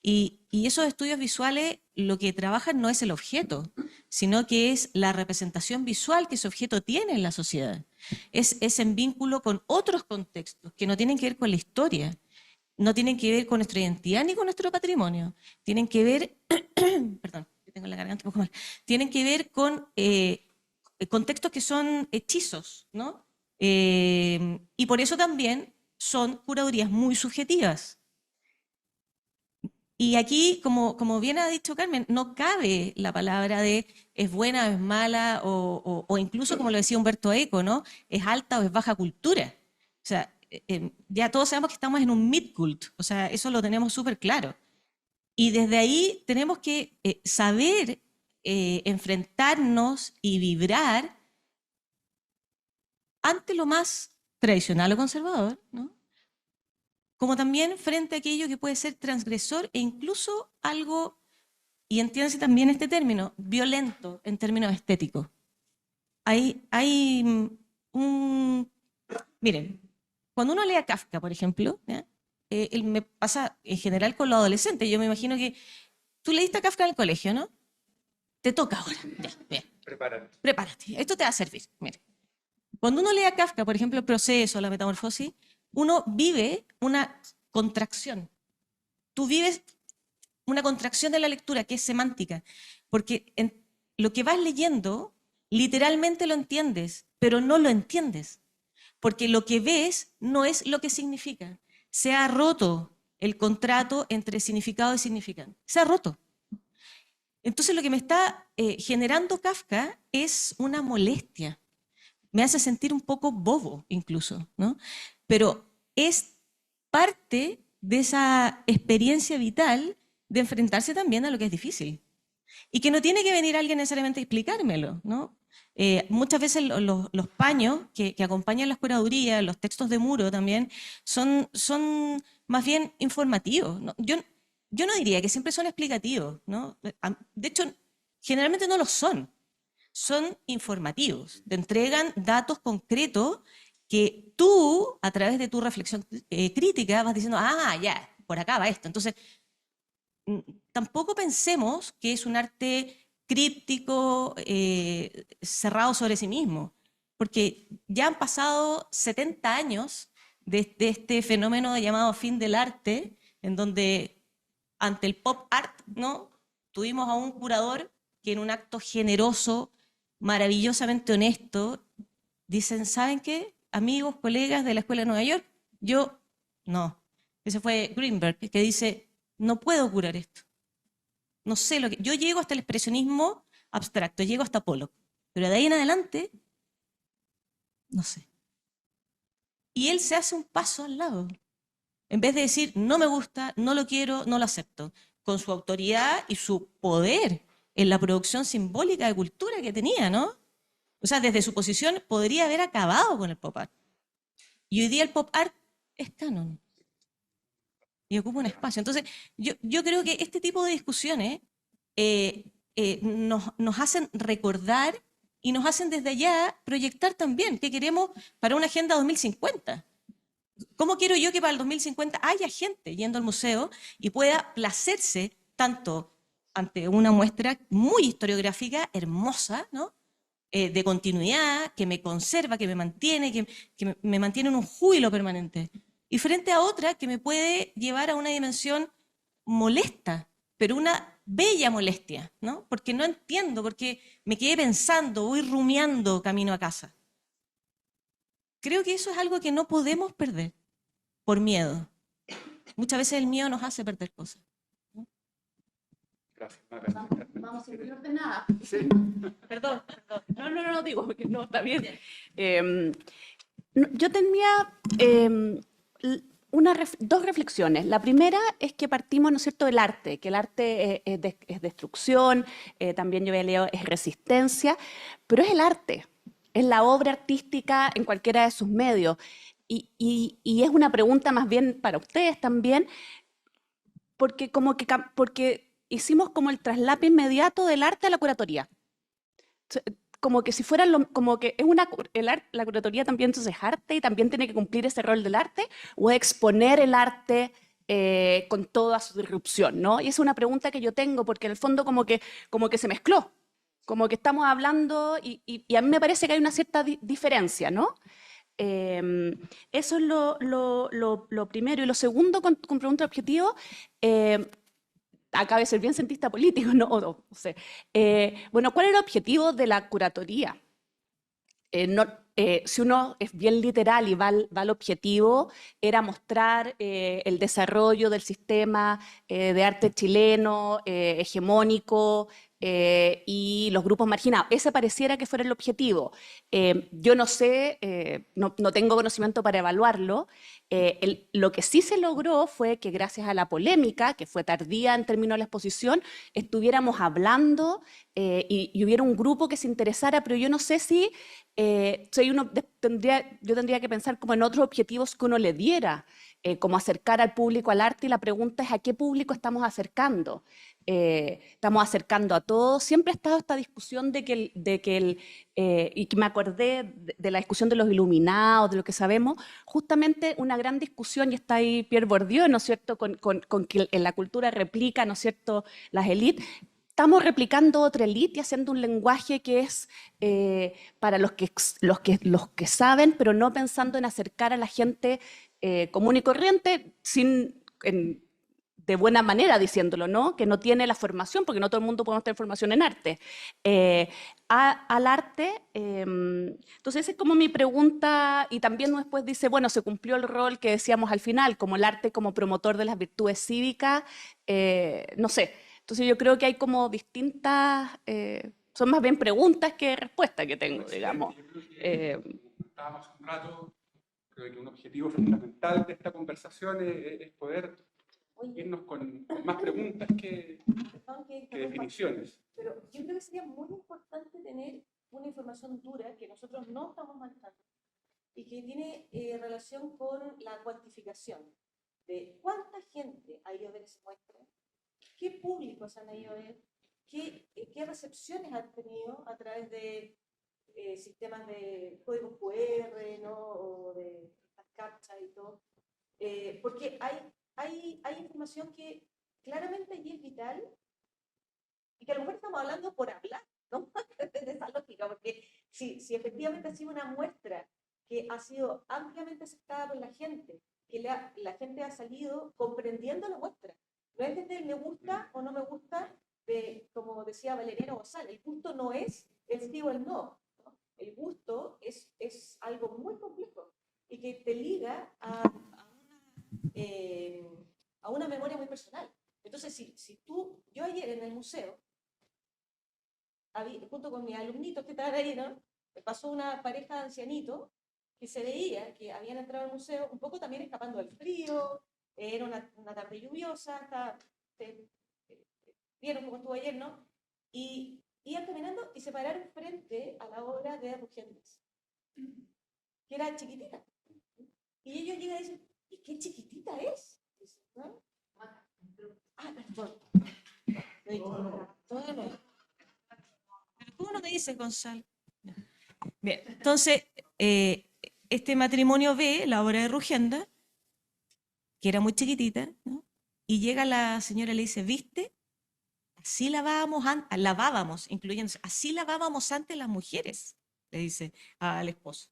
Y esos estudios visuales lo que trabajan no es el objeto, sino que es la representación visual que ese objeto tiene en la sociedad. Es en vínculo con otros contextos que no tienen que ver con la historia, no tienen que ver con nuestra identidad ni con nuestro patrimonio. Tienen que ver, perdón, que tengo la garganta un poco mal, tienen que ver con contextos que son hechizos, ¿no? Y por eso también son curadurías muy subjetivas. Y aquí, como bien ha dicho Carmen, no cabe la palabra de es buena o es mala, o incluso, como lo decía Humberto Eco, ¿no? Es alta o es baja cultura. O sea, ya todos sabemos que estamos en un mid-cult, o sea, eso lo tenemos súper claro. Y desde ahí tenemos que saber enfrentarnos y vibrar ante lo más tradicional o conservador, ¿no? Como también frente a aquello que puede ser transgresor e incluso algo, y entiéndase también este término, violento en términos estéticos. Hay miren, cuando uno lee a Kafka, por ejemplo, me pasa en general con los adolescentes, yo me imagino que tú leíste a Kafka en el colegio, ¿no? Te toca ahora, ya, bien. Prepárate, esto te va a servir, mire. Cuando uno lee a Kafka, por ejemplo, el proceso, la metamorfosis, uno vive una contracción. Tú vives una contracción de la lectura que es semántica, porque lo que vas leyendo literalmente lo entiendes, pero no lo entiendes, porque lo que ves no es lo que significa. Se ha roto el contrato entre significado y significante. Se ha roto. Entonces lo que me está generando Kafka es una molestia. Me hace sentir un poco bobo incluso, ¿no? Pero es parte de esa experiencia vital de enfrentarse también a lo que es difícil. Y que no tiene que venir alguien necesariamente a explicármelo, ¿no? Muchas veces los paños que acompañan las curadurías, los textos de muro también, son más bien informativos, ¿no? Yo no diría que siempre son explicativos, ¿no? De hecho, generalmente no lo son. Son informativos, te entregan datos concretos que tú, a través de tu reflexión crítica, vas diciendo, ah, ya, por acá va esto. Entonces, tampoco pensemos que es un arte críptico, cerrado sobre sí mismo, porque ya han pasado 70 años de este fenómeno llamado fin del arte, en donde ante el pop art, ¿no? Tuvimos a un curador que en un acto generoso, maravillosamente honesto, dicen, ¿saben qué? Amigos, colegas de la Escuela de Nueva York, yo no. Ese fue Greenberg, que dice, no puedo curar esto. No sé lo que... Yo llego hasta el expresionismo abstracto, llego hasta Pollock, pero de ahí en adelante, no sé. Y él se hace un paso al lado. En vez de decir, no me gusta, no lo quiero, no lo acepto, con su autoridad y su poder en la producción simbólica de cultura que tenía, ¿no? O sea, desde su posición podría haber acabado con el pop art. Y hoy día el pop art es canon y ocupa un espacio. Entonces, yo creo que este tipo de discusiones nos hacen recordar y nos hacen desde allá proyectar también qué queremos para una Agenda 2050. ¿Cómo quiero yo que para el 2050 haya gente yendo al museo y pueda placerse tanto ante una muestra muy historiográfica, hermosa, ¿no? De continuidad, que me conserva, que me mantiene, que me mantiene en un júbilo permanente, y frente a otra que me puede llevar a una dimensión molesta, pero una bella molestia, ¿no? Porque no entiendo, porque me quedé pensando, voy rumiando camino a casa. Creo que eso es algo que no podemos perder por miedo. Muchas veces el miedo nos hace perder cosas. Gracias, Maga. Vamos a ir ordenada. Sí. Perdón. No, digo, porque no, está bien. Yo tenía dos reflexiones. La primera es que partimos, ¿no es cierto?, del arte, que el arte es destrucción, también yo había leído es resistencia, pero es el arte, es la obra artística en cualquiera de sus medios. Y es una pregunta más bien para ustedes también, porque porque hicimos como el traslape inmediato del arte a la curatoría. Como que si fuera como que es la curatoría también entonces es arte y también tiene que cumplir ese rol del arte, o exponer el arte con toda su disrupción, ¿no? Y esa es una pregunta que yo tengo, porque en el fondo como que se mezcló, como que estamos hablando y a mí me parece que hay una cierta diferencia, ¿no? Eso es lo primero. Y lo segundo, con pregunta objetivo, acaba de ser bien cientista político, ¿no? No sé. Bueno, ¿cuál era el objetivo de la curatoría? Si uno es bien literal y va al objetivo, era mostrar el desarrollo del sistema de arte chileno, hegemónico, y los grupos marginados. Ese pareciera que fuera el objetivo. Yo no sé, no tengo conocimiento para evaluarlo. Lo que sí se logró fue que gracias a la polémica, que fue tardía en términos de la exposición, estuviéramos hablando y hubiera un grupo que se interesara, pero yo no sé si yo tendría que pensar como en otros objetivos que uno le diera, como acercar al público al arte, y la pregunta es a qué público estamos acercando. Estamos acercando a todos. Siempre ha estado esta discusión y que me acordé de la discusión de los iluminados, de lo que sabemos, justamente una gran discusión, y está ahí Pierre Bourdieu, ¿no es cierto?, con que en la cultura replica, ¿no es cierto?, las élites. Estamos replicando otra élite y haciendo un lenguaje que es para los que saben, pero no pensando en acercar a la gente común y corriente de buena manera diciéndolo, ¿no? Que no tiene la formación, porque no todo el mundo puede tener formación en arte. Al arte, entonces esa es como mi pregunta, y también después dice, bueno, se cumplió el rol que decíamos al final, como el arte como promotor de las virtudes cívicas, no sé. Entonces yo creo que hay como distintas, son más bien preguntas que respuestas que tengo, digamos. Yo creo que, estábamos hace un rato, creo que un objetivo fundamental de esta conversación es poder irnos con más preguntas que definiciones. Pero yo creo que sería muy importante tener una información la cuantificación de cuánta gente ha ido a ver esa muestra, qué públicos han ido a ver, qué recepciones han tenido a través de sistemas de códigos QR, ¿no? O de estas captchas y todo. Porque hay información que claramente allí es vital y que a lo mejor estamos hablando por hablar, ¿no? De esa lógica, porque si efectivamente ha sido una muestra que ha sido ampliamente aceptada por la gente, que la gente ha salido comprendiendo la muestra. No es desde el me gusta o no me gusta, como decía Valeriano González, el gusto no es el sí o el no, ¿no? El gusto es algo muy complejo y que te liga a una memoria muy personal. Entonces, yo ayer en el museo, junto con mis alumnitos que estaban ahí, ¿no? Me pasó una pareja de ancianitos que se veía que habían entrado al museo un poco también escapando del frío, era una tarde lluviosa, vieron cómo estuvo ayer, ¿no? Y iban caminando y se pararon frente a la obra de Rugendes, que era chiquitita. Y ellos llegan y dicen, ¿y qué chiquitita es? Dicen, ¿no? Ah, perdón. Todavía no. Pero ¿cómo no me dices, Gonzalo? Bien, entonces, este matrimonio ve la obra de Rugenda, que era muy chiquitita, ¿no? Y llega la señora y le dice, ¿viste? Así lavábamos, incluyendo, así lavábamos antes las mujeres, le dice al esposo.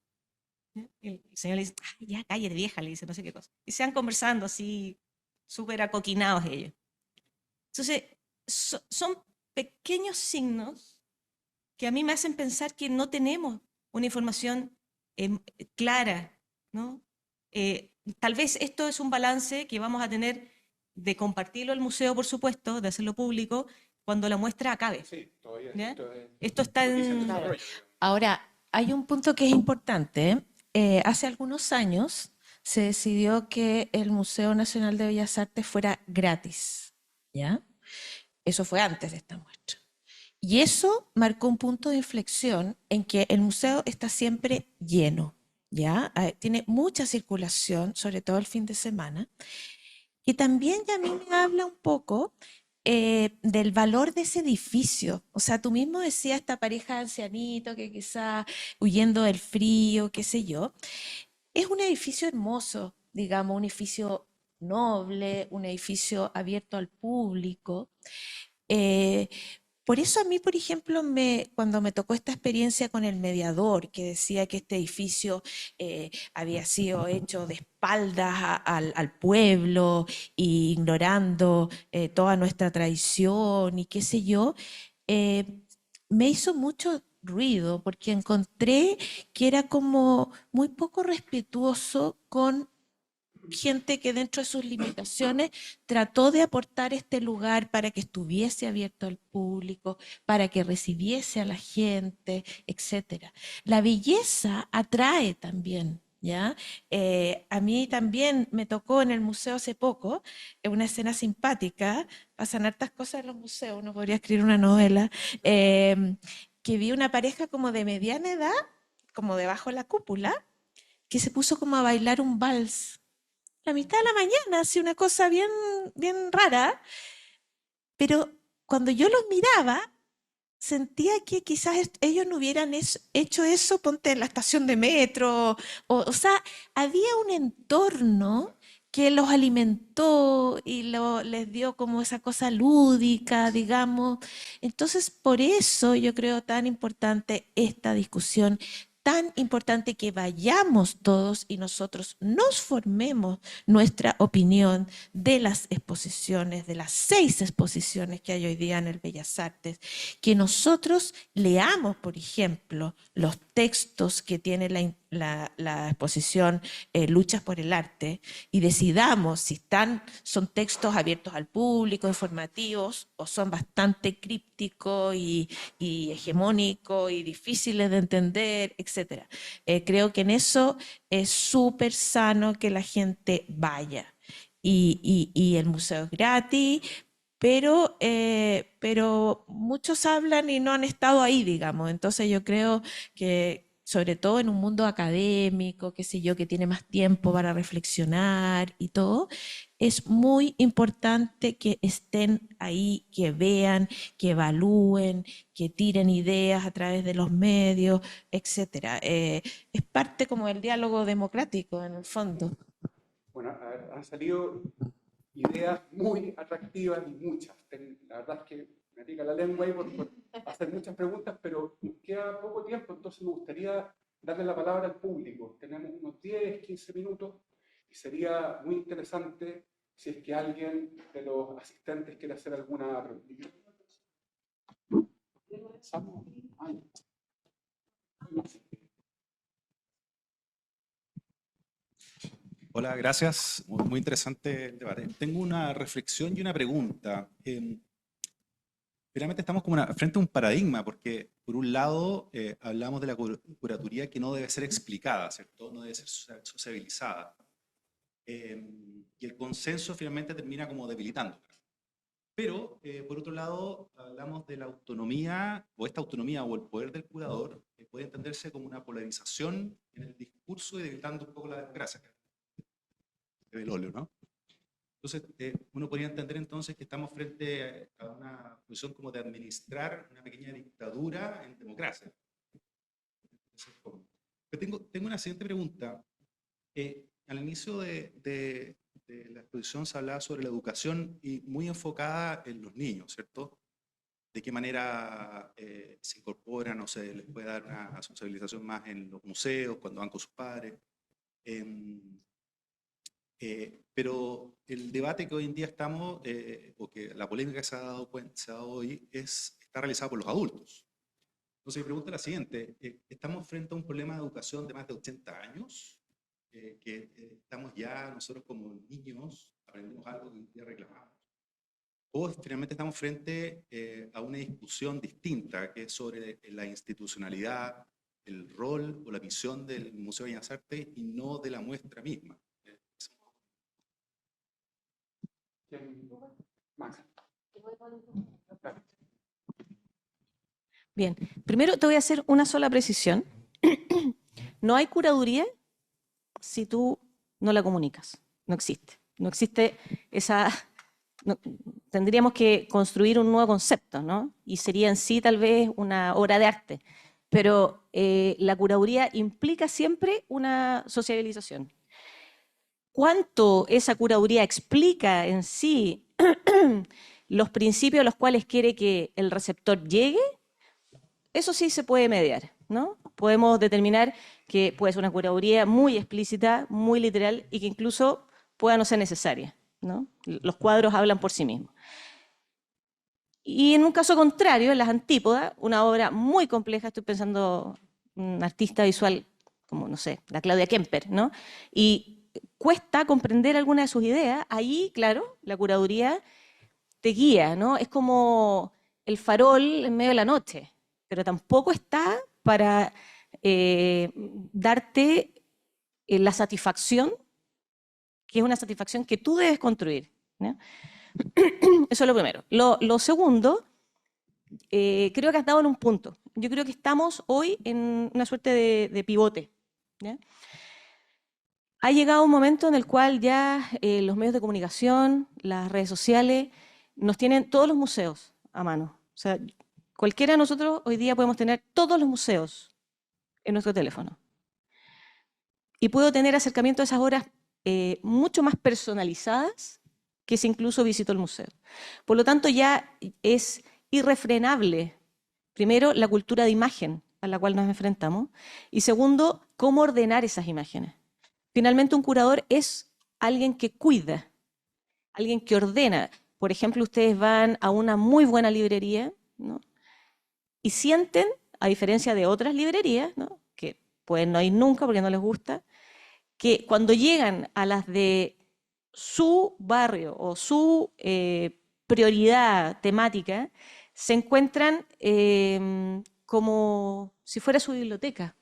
Y el señor le dice, ay, ya cállate vieja, le dice, no sé qué cosa. Y se van conversando así, súper acoquinados ellos. Entonces, son pequeños signos que a mí me hacen pensar que no tenemos una información clara, ¿no? Tal vez esto es un balance que vamos a tener de compartirlo al museo, por supuesto, de hacerlo público, cuando la muestra acabe. Sí, todavía ¿Ya? esto Esto está noticia en en... desarrollo. Ahora, hay un punto que es importante. Hace algunos años se decidió que el Museo Nacional de Bellas Artes fuera gratis, ¿ya? Eso fue antes de esta muestra. Y eso marcó un punto de inflexión en que el museo está siempre lleno, ¿ya? Tiene mucha circulación, sobre todo el fin de semana. Y también ya a mí me habla un poco del valor de ese edificio. O sea, tú mismo decías esta pareja de ancianitos que quizá huyendo del frío, qué sé yo. Es un edificio hermoso, digamos, un edificio noble, un edificio abierto al público. Eh, por eso a mí, por ejemplo, cuando me tocó esta experiencia con el mediador, que decía que este edificio había sido hecho de espaldas al pueblo, e ignorando toda nuestra tradición y qué sé yo, me hizo mucho ruido porque encontré que era como muy poco respetuoso con gente que dentro de sus limitaciones trató de aportar este lugar para que estuviese abierto al público, para que recibiese a la gente, etcétera. La belleza atrae también, ¿ya? A mí también me tocó en el museo hace poco una escena simpática, pasan hartas cosas en los museos, uno podría escribir una novela, que vi una pareja como de mediana edad, como debajo de la cúpula, que se puso como a bailar un vals la mitad de la mañana, así una cosa bien, bien rara, pero cuando yo los miraba, sentía que quizás ellos no hubieran hecho eso, ponte en la estación de metro, o sea, había un entorno que los alimentó y les dio como esa cosa lúdica, digamos. Entonces, por eso yo creo tan importante esta discusión, tan importante que vayamos todos y nosotros nos formemos nuestra opinión de las exposiciones, de las 6 exposiciones que hay hoy día en el Bellas Artes, que nosotros leamos, por ejemplo, los textos que tiene la exposición Luchas por el Arte y decidamos si son textos abiertos al público, informativos, o son bastante crípticos y hegemónicos y difíciles de entender, etc. Creo que en eso es súper sano que la gente vaya. Y el museo es gratis, pero muchos hablan y no han estado ahí, digamos. Entonces yo creo que sobre todo en un mundo académico, qué sé yo, que tiene más tiempo para reflexionar y todo, es muy importante que estén ahí, que vean, que evalúen, que tiren ideas a través de los medios, etcétera. Es parte como del diálogo democrático en el fondo. Bueno, han salido ideas muy atractivas y muchas. La verdad es que me pica la lengua ahí por hacer muchas preguntas, pero nos queda poco tiempo, entonces me gustaría darle la palabra al público. Tenemos unos 10, 15 minutos y sería muy interesante si es que alguien de los asistentes quiere hacer alguna pregunta. Hola, gracias. Muy interesante el debate. Tengo una reflexión y una pregunta. Finalmente estamos como frente a un paradigma, porque por un lado hablamos de la curatoría que no debe ser explicada, ¿cierto? No debe ser sociabilizada. Y el consenso finalmente termina como debilitándola. Pero, por otro lado, hablamos de la autonomía, o esta autonomía o el poder del curador, que puede entenderse como una polarización en el discurso y debilitando un poco la democracia. El óleo, ¿no? Entonces, uno podría entender entonces que estamos frente a una posición como de administrar una pequeña dictadura en democracia. Pero tengo una siguiente pregunta. Al inicio de la exposición se hablaba sobre la educación y muy enfocada en los niños, ¿cierto? De qué manera se incorporan o se les puede dar una socialización más en los museos, cuando van con sus padres. Pero el debate que hoy en día estamos, o que la polémica que se ha dado hoy, está realizada por los adultos. Entonces mi pregunta es la siguiente: ¿estamos frente a un problema de educación de más de 80 años? Que estamos ya nosotros como niños, aprendemos algo que hoy en día reclamamos. O finalmente estamos frente a una discusión distinta, que es sobre la institucionalidad, el rol o la misión del Museo de Bellas Artes y no de la muestra misma. Bien, primero te voy a hacer una sola precisión. No hay curaduría si tú no la comunicas. No existe. No existe esa... tendríamos que construir un nuevo concepto, ¿no? Y sería en sí tal vez una obra de arte. Pero la curaduría implica siempre una sociabilización. ¿Cuánto esa curaduría explica en sí los principios a los cuales quiere que el receptor llegue? Eso sí se puede mediar, ¿no? Podemos determinar que puede ser una curaduría muy explícita, muy literal y que incluso pueda no ser necesaria, ¿no? Los cuadros hablan por sí mismos. Y en un caso contrario, en las antípodas, una obra muy compleja, estoy pensando en un artista visual como, no sé, la Claudia Kemper, ¿no? Y cuesta comprender alguna de sus ideas, ahí, claro, la curaduría te guía, ¿no? Es como el farol en medio de la noche, pero tampoco está para darte la satisfacción, que es una satisfacción que tú debes construir, ¿no? Eso es lo primero. Lo segundo, creo que has dado en un punto. Yo creo que estamos hoy en una suerte de pivote, ¿ya? Ha llegado un momento en el cual ya los medios de comunicación, las redes sociales, nos tienen todos los museos a mano. O sea, cualquiera de nosotros hoy día podemos tener todos los museos en nuestro teléfono. Y puedo tener acercamiento a esas obras mucho más personalizadas que si incluso visito el museo. Por lo tanto, ya es irrefrenable, primero, la cultura de imagen a la cual nos enfrentamos, y segundo, cómo ordenar esas imágenes. Finalmente, un curador es alguien que cuida, alguien que ordena. Por ejemplo, ustedes van a una muy buena librería, ¿no? Y sienten, a diferencia de otras librerías, ¿no? Que pueden no ir nunca porque no les gusta, que cuando llegan a las de su barrio o su prioridad temática, se encuentran como si fuera su biblioteca.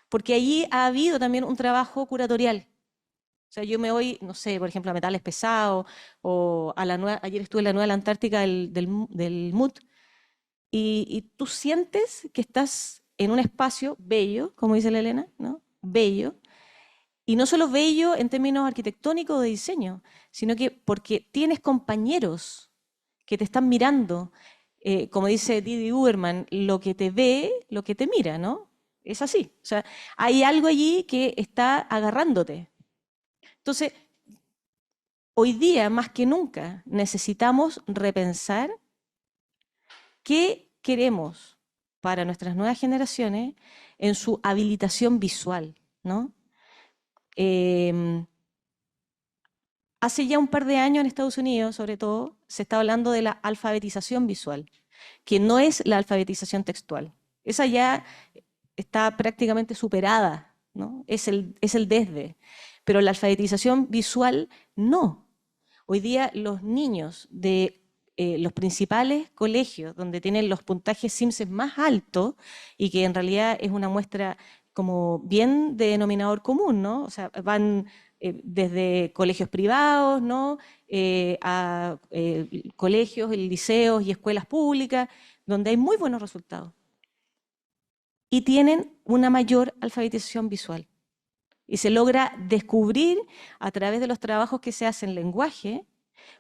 Porque allí ha habido también un trabajo curatorial. O sea, yo me voy, no sé, por ejemplo, a metales pesados, o a ayer estuve en la Nueva Antártica del MUT, y tú sientes que estás en un espacio bello, como dice la Elena, ¿no? Bello, y no solo bello en términos arquitectónicos o de diseño, sino que porque tienes compañeros que te están mirando, como dice Didi Uberman, lo que te ve, lo que te mira, ¿no? Es así. O sea, hay algo allí que está agarrándote. Entonces, hoy día, más que nunca, necesitamos repensar qué queremos para nuestras nuevas generaciones en su habilitación visual, ¿no? Hace ya un par de años en Estados Unidos, sobre todo, se está hablando de la alfabetización visual, que no es la alfabetización textual. Esa ya está prácticamente superada, ¿no? Es el desde. Pero la alfabetización visual no. Hoy día los niños de los principales colegios donde tienen los puntajes SIMSES más altos y que en realidad es una muestra como bien de denominador común, ¿no? O sea, van desde colegios privados, ¿no? A colegios, liceos y escuelas públicas, donde hay muy buenos resultados. Y tienen una mayor alfabetización visual. Y se logra descubrir a través de los trabajos que se hacen en lenguaje,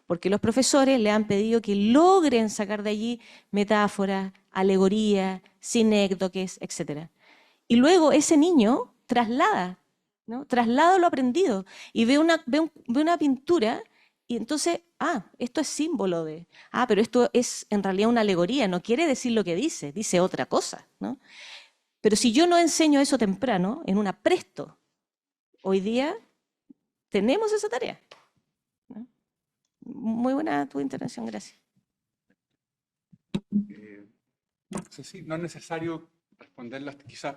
porque los profesores le han pedido que logren sacar de allí metáforas, alegorías, sinécdoques, etc. Y luego ese niño traslada, ¿no? Traslada lo aprendido y ve una pintura y entonces, esto es símbolo de, pero esto es en realidad una alegoría, no quiere decir lo que dice, dice otra cosa, ¿no? Pero si yo no enseño eso temprano, en una presto, hoy día tenemos esa tarea, ¿no? Muy buena tu intervención, gracias. Sí, no es necesario responderlas, quizás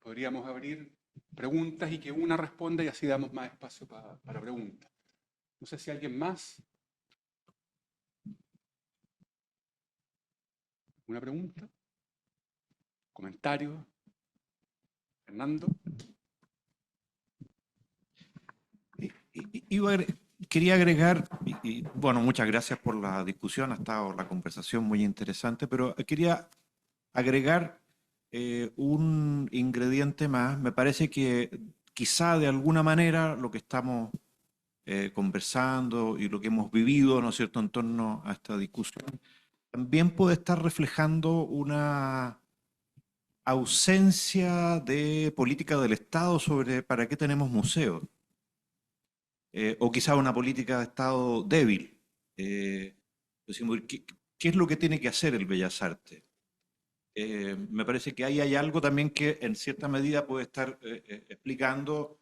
podríamos abrir preguntas y que una responda y así damos más espacio para preguntas. No sé si alguien más. ¿Una pregunta? ¿Comentario? Fernando. Quería agregar, bueno, muchas gracias por la discusión, ha estado la conversación muy interesante, pero quería agregar un ingrediente más. Me parece que quizá de alguna manera lo que estamos conversando y lo que hemos vivido, ¿no es cierto?, en torno a esta discusión, también puede estar reflejando una ausencia de política del Estado sobre para qué tenemos museos. O quizá una política de Estado débil. Decimos, ¿qué es lo que tiene que hacer el Bellas Artes? Me parece que ahí hay algo también que en cierta medida puede estar explicando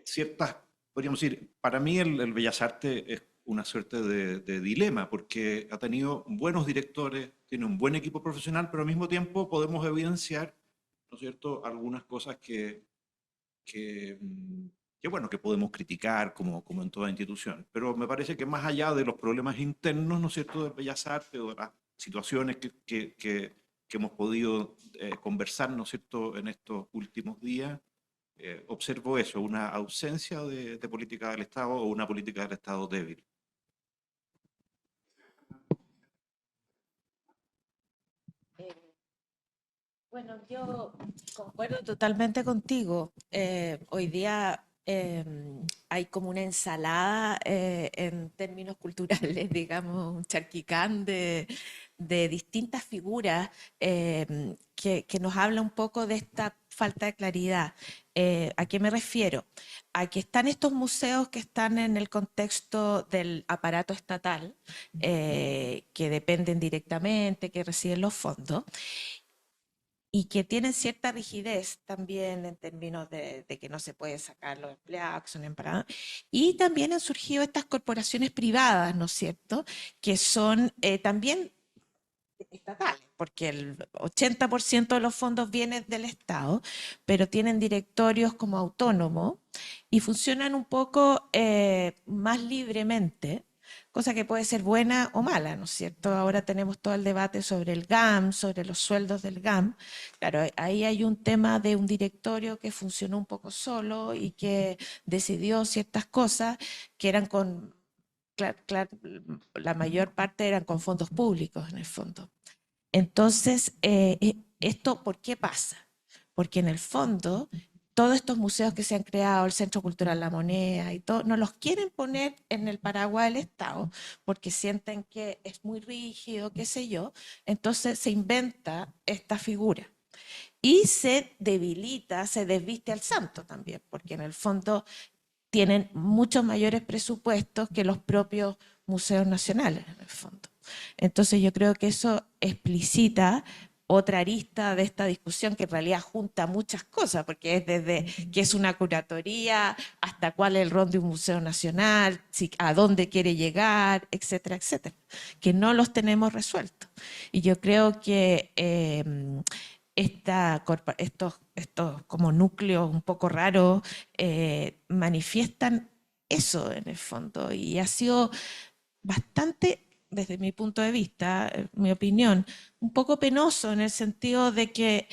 ciertas, podríamos decir, para mí el Bellas Artes es una suerte de dilema, porque ha tenido buenos directores, tiene un buen equipo profesional, pero al mismo tiempo podemos evidenciar, ¿no es cierto?, algunas cosas que bueno, que podemos criticar como en toda institución. Pero me parece que más allá de los problemas internos, ¿no es cierto?, del Bellas Artes o de las situaciones que hemos podido conversar, ¿no es cierto?, en estos últimos días, observo eso, una ausencia de política del Estado o una política del Estado débil. Bueno, yo concuerdo totalmente contigo. Hoy día hay como una ensalada en términos culturales, digamos, un charquicán de distintas figuras que nos habla un poco de esta falta de claridad. ¿A qué me refiero? A que están estos museos que están en el contexto del aparato estatal, que dependen directamente, que reciben los fondos y que tienen cierta rigidez también en términos de que no se pueden sacar los empleados que son empleados. Y también han surgido estas corporaciones privadas, ¿no es cierto?, que son también estatales, porque el 80% de los fondos vienen del Estado, pero tienen directorios como autónomos y funcionan un poco más libremente, cosa que puede ser buena o mala, ¿no es cierto? Ahora tenemos todo el debate sobre el GAM, sobre los sueldos del GAM. Claro, ahí hay un tema de un directorio que funcionó un poco solo y que decidió ciertas cosas que eran con, la mayor parte eran con fondos públicos en el fondo. Entonces, ¿esto por qué pasa? porque en el fondo todos estos museos que se han creado, el Centro Cultural La Moneda y todo, no los quieren poner en el paraguas del Estado porque sienten que es muy rígido, qué sé yo, entonces se inventa esta figura. Y se debilita, se desviste al santo también, porque en el fondo tienen muchos mayores presupuestos que los propios museos nacionales, en el fondo. Entonces yo creo que eso explicita otra arista de esta discusión que en realidad junta muchas cosas, porque es desde qué es una curatoría, hasta cuál es el rol de un museo nacional, si, a dónde quiere llegar, etcétera, etcétera, que no los tenemos resueltos. Y yo creo que estos como núcleos un poco raros manifiestan eso en el fondo y ha sido bastante, desde mi punto de vista, mi opinión, un poco penoso en el sentido de que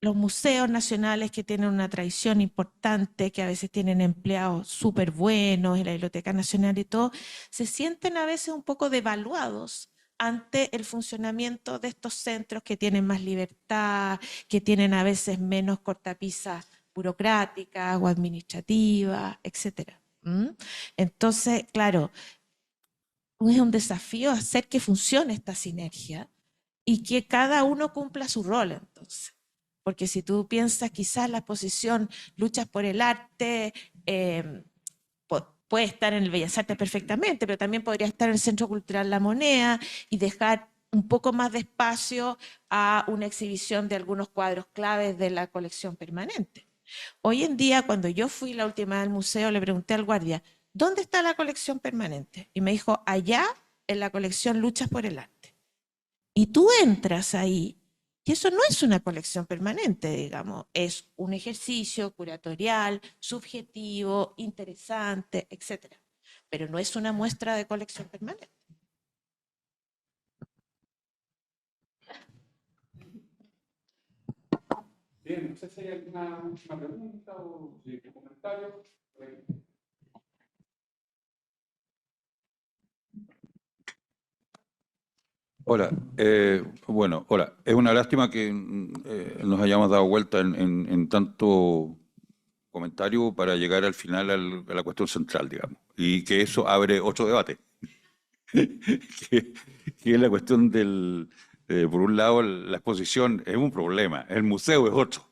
los museos nacionales que tienen una tradición importante, que a veces tienen empleados súper buenos en la Biblioteca Nacional y todo, se sienten a veces un poco devaluados ante el funcionamiento de estos centros que tienen más libertad, que tienen a veces menos cortapisas burocráticas o administrativas, etc. Entonces, claro, es un desafío hacer que funcione esta sinergia y que cada uno cumpla su rol, entonces. Porque si tú piensas quizás la exposición Luchas por el Arte, puede estar en el Bellas Artes perfectamente, pero también podría estar en el Centro Cultural La Moneda y dejar un poco más de espacio a una exhibición de algunos cuadros claves de la colección permanente. Hoy en día, cuando yo fui la última vez al museo, le pregunté al guardia, ¿dónde está la colección permanente? Y me dijo, allá en la colección Luchas por el Arte. Y tú entras ahí, y eso no es una colección permanente, digamos, es un ejercicio curatorial, subjetivo, interesante, etc. Pero no es una muestra de colección permanente. Bien, no sé si hay alguna última pregunta o comentario. Hola, bueno, hola. Es una lástima que nos hayamos dado vuelta en tanto comentario para llegar al final a la cuestión central, digamos, y que eso abre otro debate, que, que es la cuestión por un lado, la exposición es un problema, el museo es otro.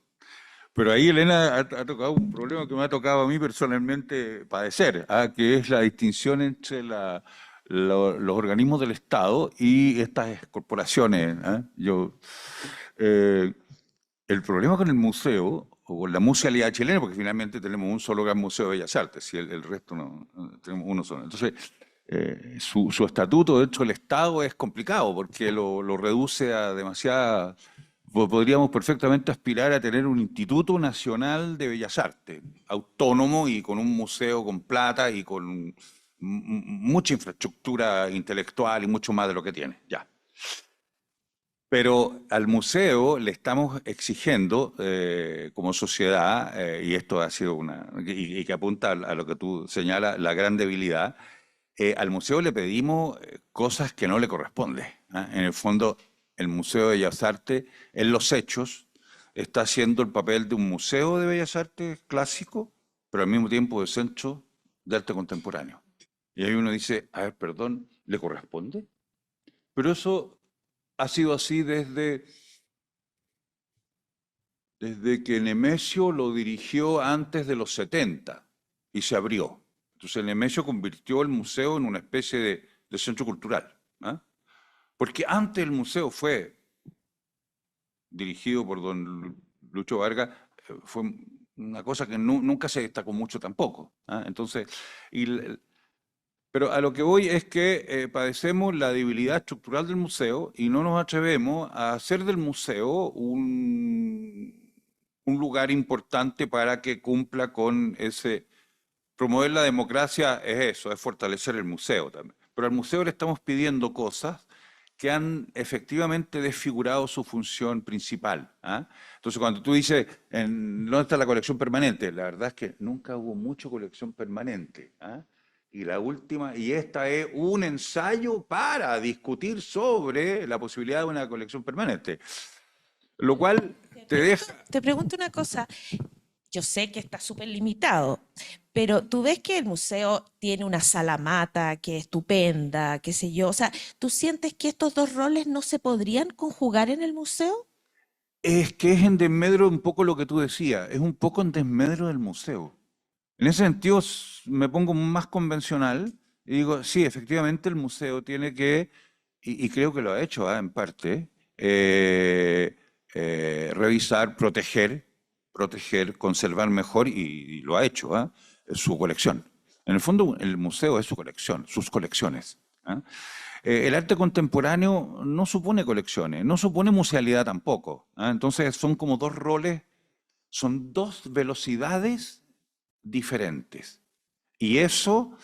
Pero ahí Elena ha tocado un problema que me ha tocado a mí personalmente padecer, que es la distinción entre los organismos del Estado y estas corporaciones. El problema con el museo, o con la musealidad chilena, porque finalmente tenemos un solo gran museo de Bellas Artes, y el resto no, tenemos uno solo. Entonces, su estatuto dentro del Estado es complicado, porque lo reduce a demasiada... Podríamos perfectamente aspirar a tener un Instituto Nacional de Bellas Artes, autónomo y con un museo con plata y con mucha infraestructura intelectual y mucho más de lo que tiene, ya. Pero al museo le estamos exigiendo como sociedad, y esto ha sido y que apunta a lo que tú señalas, la gran debilidad, al museo le pedimos cosas que no le corresponden. En el fondo, el Museo de Bellas Artes, en los hechos, está haciendo el papel de un museo de Bellas Artes clásico, pero al mismo tiempo de centro de arte contemporáneo. Y ahí uno dice, a ver, perdón, ¿le corresponde? Pero eso ha sido así desde que Nemesio lo dirigió antes de los 70 y se abrió. Entonces Nemesio convirtió el museo en una especie de centro cultural. Porque antes el museo fue dirigido por don Lucho Vargas, fue una cosa que nunca se destacó mucho tampoco. Entonces, pero a lo que voy es que padecemos la debilidad estructural del museo y no nos atrevemos a hacer del museo un lugar importante para que cumpla con ese... Promover la democracia es eso, es fortalecer el museo también. Pero al museo le estamos pidiendo cosas que han efectivamente desfigurado su función principal. Entonces, cuando tú dices, ¿dónde está la colección permanente? La verdad es que nunca hubo mucha colección permanente. Y esta es un ensayo para discutir sobre la posibilidad de una colección permanente. Lo cual te deja... Te pregunto una cosa. Yo sé que está súper limitado, pero tú ves que el museo tiene una sala mata que es estupenda, qué sé yo. O sea, ¿tú sientes que estos dos roles no se podrían conjugar en el museo? Es que es en desmedro un poco lo que tú decías, es un poco en desmedro del museo. En ese sentido me pongo más convencional y digo, sí, efectivamente el museo tiene que, y creo que lo ha hecho en parte, revisar, proteger, conservar mejor, y lo ha hecho, su colección. En el fondo el museo es su colección, sus colecciones. El arte contemporáneo no supone colecciones, no supone musealidad tampoco. Entonces son como dos roles, son dos velocidades diferentes. Y eso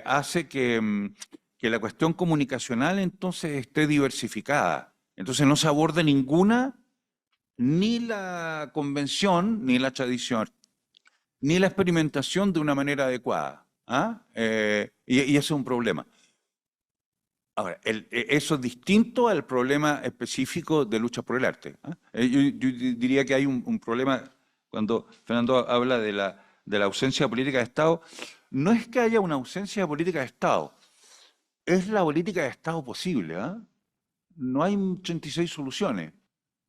hace que la cuestión comunicacional entonces esté diversificada. Entonces no se aborda ninguna, ni la convención, ni la tradición, ni la experimentación de una manera adecuada. Y ese es un problema. Ahora, eso es distinto al problema específico de lucha por el arte. Yo diría que hay un problema cuando Fernando habla de la ausencia de política de Estado. No es que haya una ausencia de política de Estado, es la política de Estado posible. No hay 86 soluciones.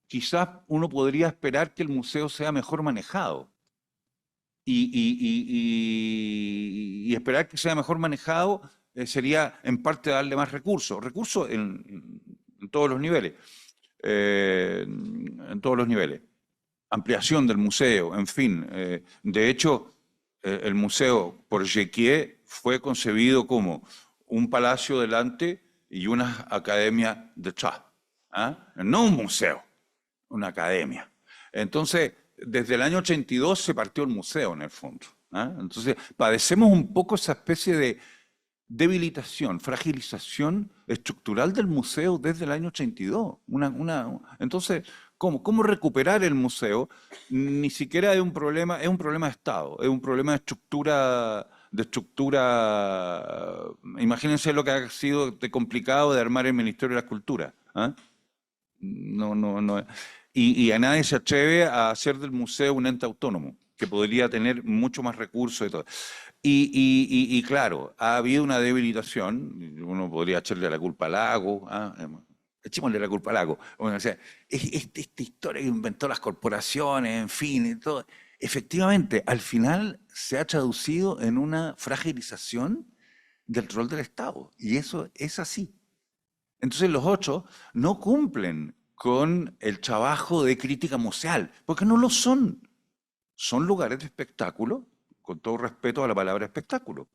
Quizás uno podría esperar que el museo sea mejor manejado y esperar que sea mejor manejado sería en parte darle más recursos en todos los niveles, en todos los niveles. Ampliación del museo, en fin. De hecho, el museo por Jequié fue concebido como un palacio delante y una academia detrás. No un museo, una academia. Entonces, desde el año 82 se partió el museo en el fondo. Entonces, padecemos un poco esa especie de debilitación, fragilización estructural del museo desde el año 82. Entonces, ¿cómo recuperar el museo? Ni siquiera es un problema de Estado, es un problema de estructura. Imagínense lo que ha sido de complicado de armar el Ministerio de la Cultura. No. Y a nadie se atreve a hacer del museo un ente autónomo, que podría tener mucho más recursos y todo. Y claro, ha habido una debilitación, uno podría echarle la culpa al Lago, echémosle la culpa al Lago. Bueno, o sea, esta historia que inventó las corporaciones, en fin, y todo, efectivamente, al final se ha traducido en una fragilización del rol del Estado, y eso es así. Entonces los otros no cumplen con el trabajo de crítica museal, porque no lo son. Son lugares de espectáculo, con todo respeto a la palabra espectáculo,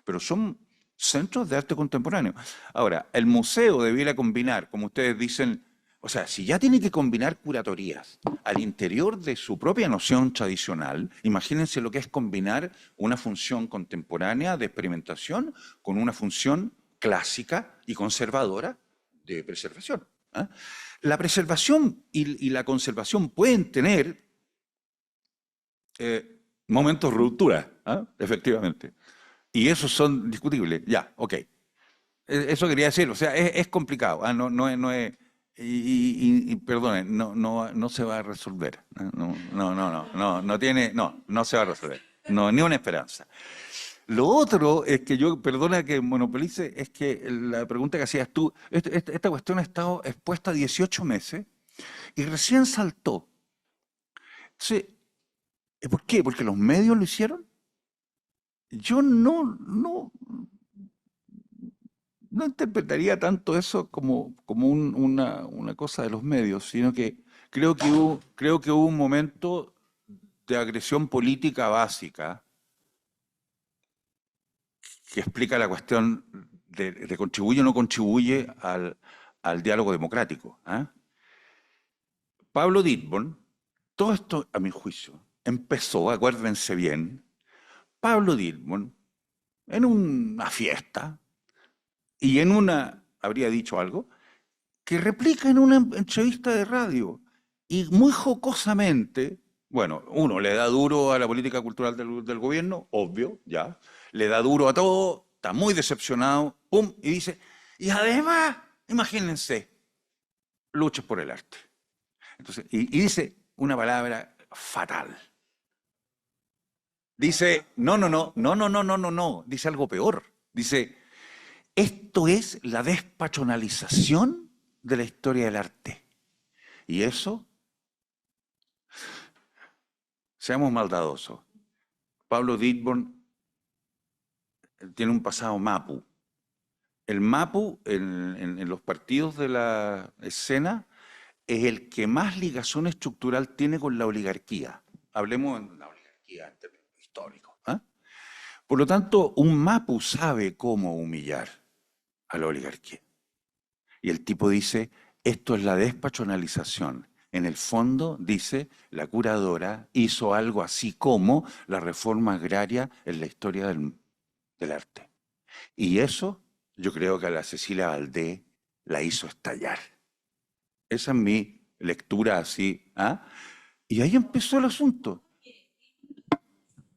pero son centros de arte contemporáneo. Ahora, el museo debiera combinar, como ustedes dicen, o sea, si ya tiene que combinar curatorías al interior de su propia noción tradicional, imagínense lo que es combinar una función contemporánea de experimentación con una función clásica y conservadora de preservación. La preservación y la conservación pueden tener momentos de ruptura, efectivamente. Y esos son discutibles. Ya, ok. Eso quería decir, o sea, es complicado. No es. Y perdonen, no se va a resolver. No se va a resolver. No, ni una esperanza. Lo otro es que perdona que monopolice, es que la pregunta que hacías tú, esta cuestión ha estado expuesta 18 meses y recién saltó. Entonces, ¿por qué? ¿Porque los medios lo hicieron? Yo no interpretaría tanto eso como una cosa de los medios, sino que creo que hubo un momento de agresión política básica que explica la cuestión de contribuye o no contribuye al diálogo democrático. Pablo Dittborn, todo esto, a mi juicio, empezó, acuérdense bien, Pablo Dittborn, en una fiesta, y habría dicho algo, que replica en una entrevista de radio, y muy jocosamente, bueno, uno le da duro a la política cultural del gobierno, obvio, ya, le da duro a todo, está muy decepcionado, pum, y dice, y además, imagínense, luchas por el arte. Entonces, y dice una palabra fatal. Dice, no, dice algo peor. Dice, esto es la despachonalización de la historia del arte. Y eso, seamos maldadosos. Pablo Dittborn tiene un pasado mapu. El mapu en los partidos de la escena es el que más ligazón estructural tiene con la oligarquía. Hablemos de la oligarquía en términos históricos. Por lo tanto, un mapu sabe cómo humillar a la oligarquía. Y el tipo dice, esto es la despachonalización. En el fondo, dice, la curadora hizo algo así como la reforma agraria en la historia del arte. Y eso, yo creo que a la Cecilia Valdés la hizo estallar. Esa es mi lectura así. Y ahí empezó el asunto.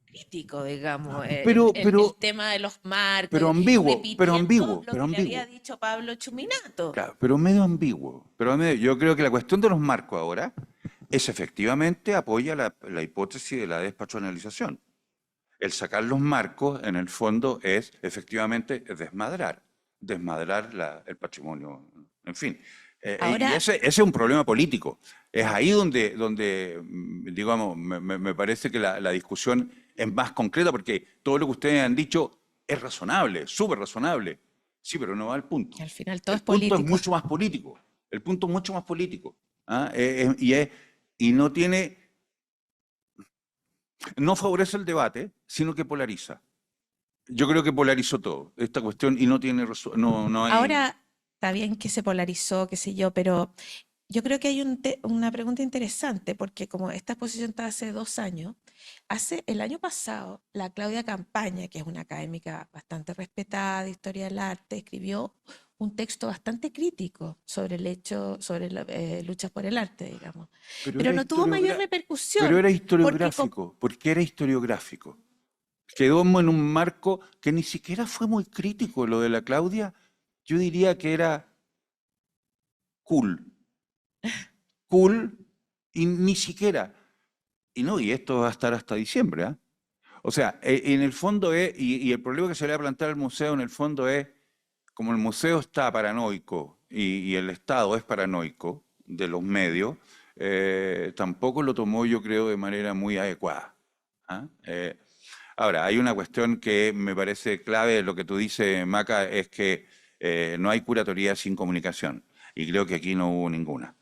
Crítico, digamos, Pero- el pero- tema de los marcos. pero y ambiguo, repitiendo pero ambiguo, lo pero que le había ambiguo. dicho Pablo Chuminato. Claro, pero medio ambiguo. Yo creo que la cuestión de los marcos ahora es efectivamente apoya la hipótesis de la despachonalización. El sacar los marcos, en el fondo, es efectivamente desmadrar el patrimonio. En fin. Ahora- Y ese es un problema político. Es ahí donde digamos, me parece que la discusión es más concreta, porque todo lo que ustedes han dicho es razonable, súper razonable. Sí, pero no va al punto. Que al final todo El es punto político. es mucho más político. El punto es mucho más político. Y no tiene, no favorece el debate, sino que polariza. Yo creo que polarizó todo esta cuestión y no tiene no hay. Ahora, está bien que se polarizó, qué sé yo, pero yo creo que hay una pregunta interesante, porque como esta exposición está hace 2 años, el año pasado, la Claudia Campaña, que es una académica bastante respetada de historia del arte, escribió un texto bastante crítico sobre el hecho, sobre la lucha por el arte, digamos. Pero era no tuvo mayor historiogra- repercusión. Pero era porque historiográfico, porque era historiográfico. Quedó en un marco que ni siquiera fue muy crítico lo de la Claudia. Yo diría que era cool. Cool y ni siquiera. Y esto va a estar hasta diciembre. O sea, en el fondo y el problema que se le va a plantear al museo en el fondo es, como el museo está paranoico y el Estado es paranoico de los medios, tampoco lo tomó, yo creo, de manera muy adecuada. Ahora, hay una cuestión que me parece clave, lo que tú dices, Maca, es que no hay curatoría sin comunicación, y creo que aquí no hubo ninguna.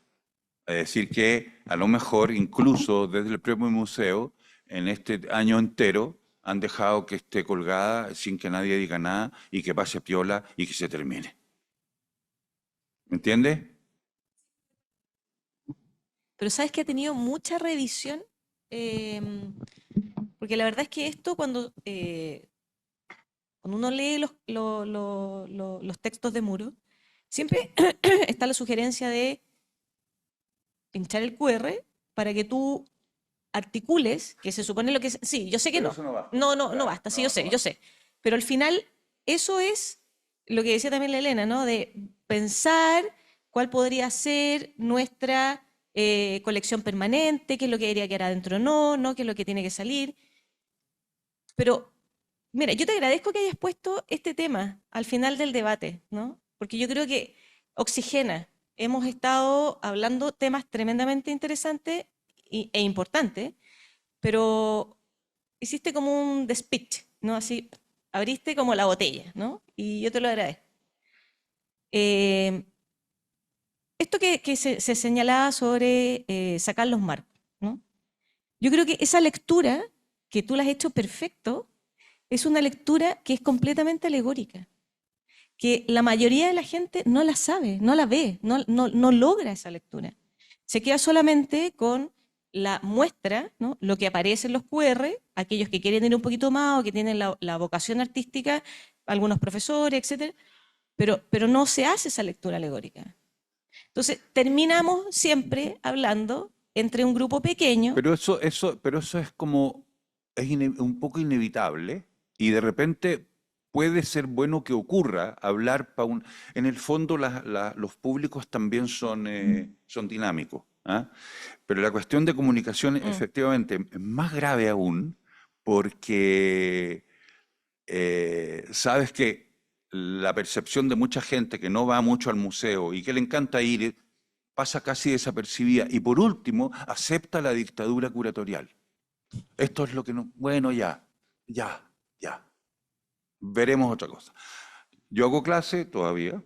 Es decir, que a lo mejor incluso desde el propio museo, en este año entero, han dejado que esté colgada sin que nadie diga nada y que pase piola y que se termine. ¿Me entiendes? Pero sabes que ha tenido mucha revisión, porque la verdad es que esto cuando uno lee los textos de Muro, siempre está la sugerencia de pinchar el QR para que tú articules, que se supone lo que es. Sí, yo sé que Pero no. eso no basta. No Claro, basta, sí, no, yo no sé. Pero al final, eso es lo que decía también la Elena, ¿no? De pensar cuál podría ser nuestra colección permanente, qué es lo que debería quedar adentro, no, qué es lo que tiene que salir. Pero, mira, yo te agradezco que hayas puesto este tema al final del debate, ¿no? Porque yo creo que oxigena. Hemos estado hablando temas tremendamente interesantes e importantes, pero hiciste como un speech, ¿no? Así, abriste como la botella, ¿no? Y yo te lo agradezco. Esto que se señalaba sobre sacar los marcos, ¿no? Yo creo que esa lectura, que tú la has hecho perfecto, es una lectura que es completamente alegórica, que la mayoría de la gente no la sabe, no la ve, no logra esa lectura. Se queda solamente con la muestra, ¿no? Lo que aparece en los QR, aquellos que quieren ir un poquito más o que tienen la vocación artística, algunos profesores, etc. Pero no se hace esa lectura alegórica. Entonces, terminamos siempre hablando entre un grupo pequeño. Pero eso es como, un poco inevitable y de repente puede ser bueno que ocurra hablar en el fondo los públicos también son dinámicos. ¿ah? Pero la cuestión de comunicación efectivamente es más grave aún porque sabes que la percepción de mucha gente que no va mucho al museo y que le encanta ir pasa casi desapercibida y por último acepta la dictadura curatorial. Esto es lo que no... Bueno, ya. Veremos otra cosa. Yo hago clase todavía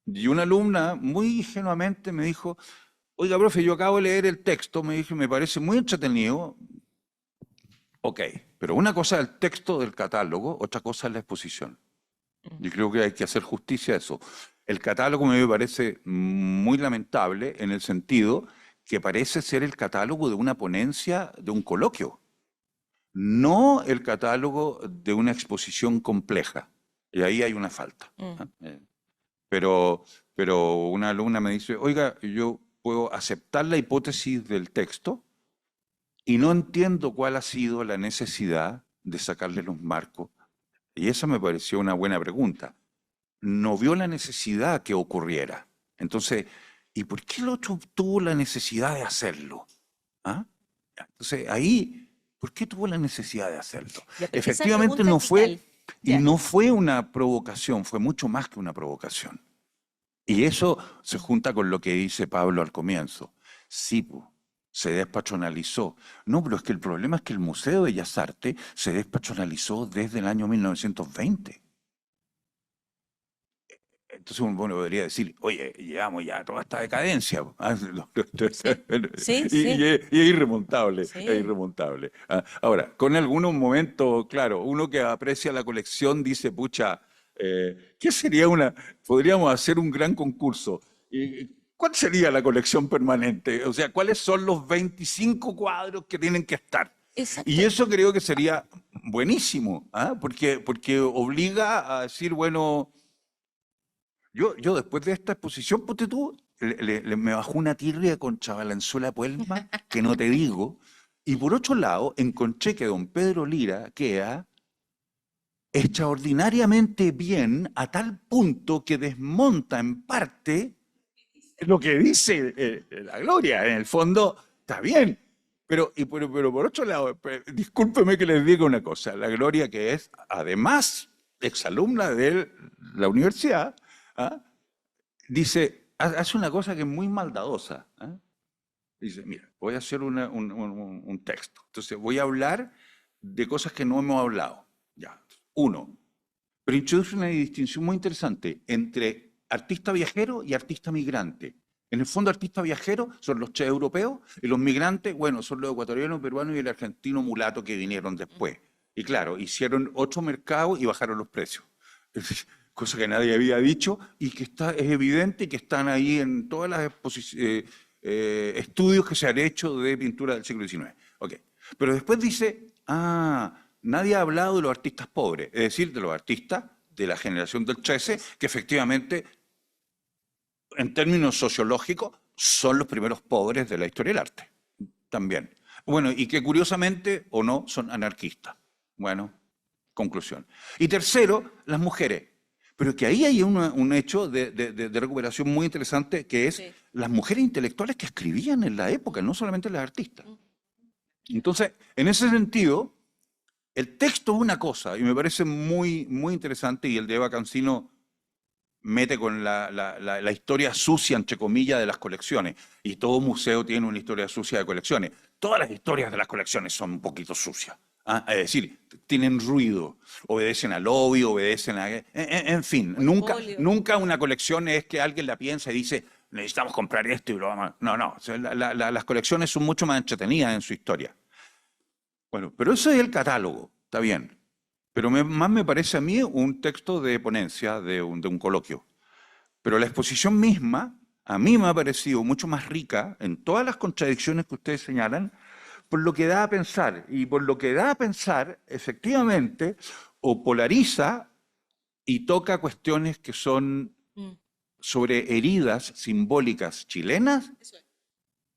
y una alumna muy ingenuamente me dijo, oiga, profe, yo acabo de leer el texto, me dije, me parece muy entretenido. Ok, pero una cosa es el texto del catálogo, otra cosa es la exposición. Yo creo que hay que hacer justicia a eso. El catálogo me parece muy lamentable en el sentido que parece ser el catálogo de una ponencia, de un coloquio, no el catálogo de una exposición compleja. Y ahí hay una falta. Pero una alumna me dice, oiga, yo puedo aceptar la hipótesis del texto y no entiendo cuál ha sido la necesidad de sacarle los marcos. Y esa me pareció una buena pregunta. No vio la necesidad que ocurriera. Entonces, ¿y por qué el otro tuvo la necesidad de hacerlo? ¿Ah? Entonces, ahí, ¿por qué tuvo la necesidad de hacerlo? Efectivamente no fue, y no fue una provocación, fue mucho más que una provocación. Y eso se junta con lo que dice Pablo al comienzo. Sí, se despatronalizó. No, pero es que el problema es que el Museo de Bellas Artes se despatronalizó desde el año 1920. Entonces uno podría decir, oye, llevamos ya toda esta decadencia. Sí, y, sí. y es irremontable, Sí. es irremontable. Ahora, con algunos momentos, claro, uno que aprecia la colección dice, pucha, ¿qué sería podríamos hacer un gran concurso? ¿Cuál sería la colección permanente? O sea, ¿cuáles son los 25 cuadros que tienen que estar? Exacto. Y eso creo que sería buenísimo, porque obliga a decir, bueno, yo después de esta exposición, ponte tú, me bajó una tirria con Valenzuela Puelma, que no te digo, y por otro lado, encontré que don Pedro Lira queda extraordinariamente bien a tal punto que desmonta en parte lo que dice la Gloria. En el fondo, está bien. Pero por otro lado, discúlpeme que les diga una cosa. La Gloria, que es además exalumna de la universidad, dice, hace una cosa que es muy maldadosa. Dice, mira, voy a hacer un texto. Entonces voy a hablar de cosas que no hemos hablado. Ya. Uno, pero introduce una distinción muy interesante entre artista viajero y artista migrante. En el fondo, artista viajero son los europeos y los migrantes, bueno, son los ecuatorianos, peruanos y el argentino mulato que vinieron después. Y claro, hicieron otro mercado y bajaron los precios. Cosa que nadie había dicho y que es evidente y que están ahí en todas las estudios que se han hecho de pintura del siglo XIX. Okay. Pero después dice, nadie ha hablado de los artistas pobres, es decir, de los artistas de la generación del 13, que efectivamente, en términos sociológicos, son los primeros pobres de la historia del arte. También. Bueno, y que curiosamente, o no, son anarquistas. Bueno, conclusión. Y tercero, las mujeres. Pero que ahí hay un hecho de recuperación muy interesante, que es las mujeres intelectuales que escribían en la época, no solamente las artistas. Entonces, en ese sentido, el texto es una cosa, y me parece muy, muy interesante, y el de Eva Cancino mete con la historia sucia, entre comillas, de las colecciones. Y todo museo tiene una historia sucia de colecciones. Todas las historias de las colecciones son un poquito sucias. Es decir, tienen ruido, obedecen al lobby, obedecen a... En fin, nunca una colección es que alguien la piensa y dice, necesitamos comprar esto y lo vamos a... No, o sea, las colecciones son mucho más entretenidas en su historia. Bueno, pero eso es el catálogo, está bien. Pero más me parece a mí un texto de ponencia, de un coloquio. Pero la exposición misma, a mí me ha parecido mucho más rica en todas las contradicciones que ustedes señalan, por lo que da a pensar. Y por lo que da a pensar, efectivamente, o polariza y toca cuestiones que son sobre heridas simbólicas chilenas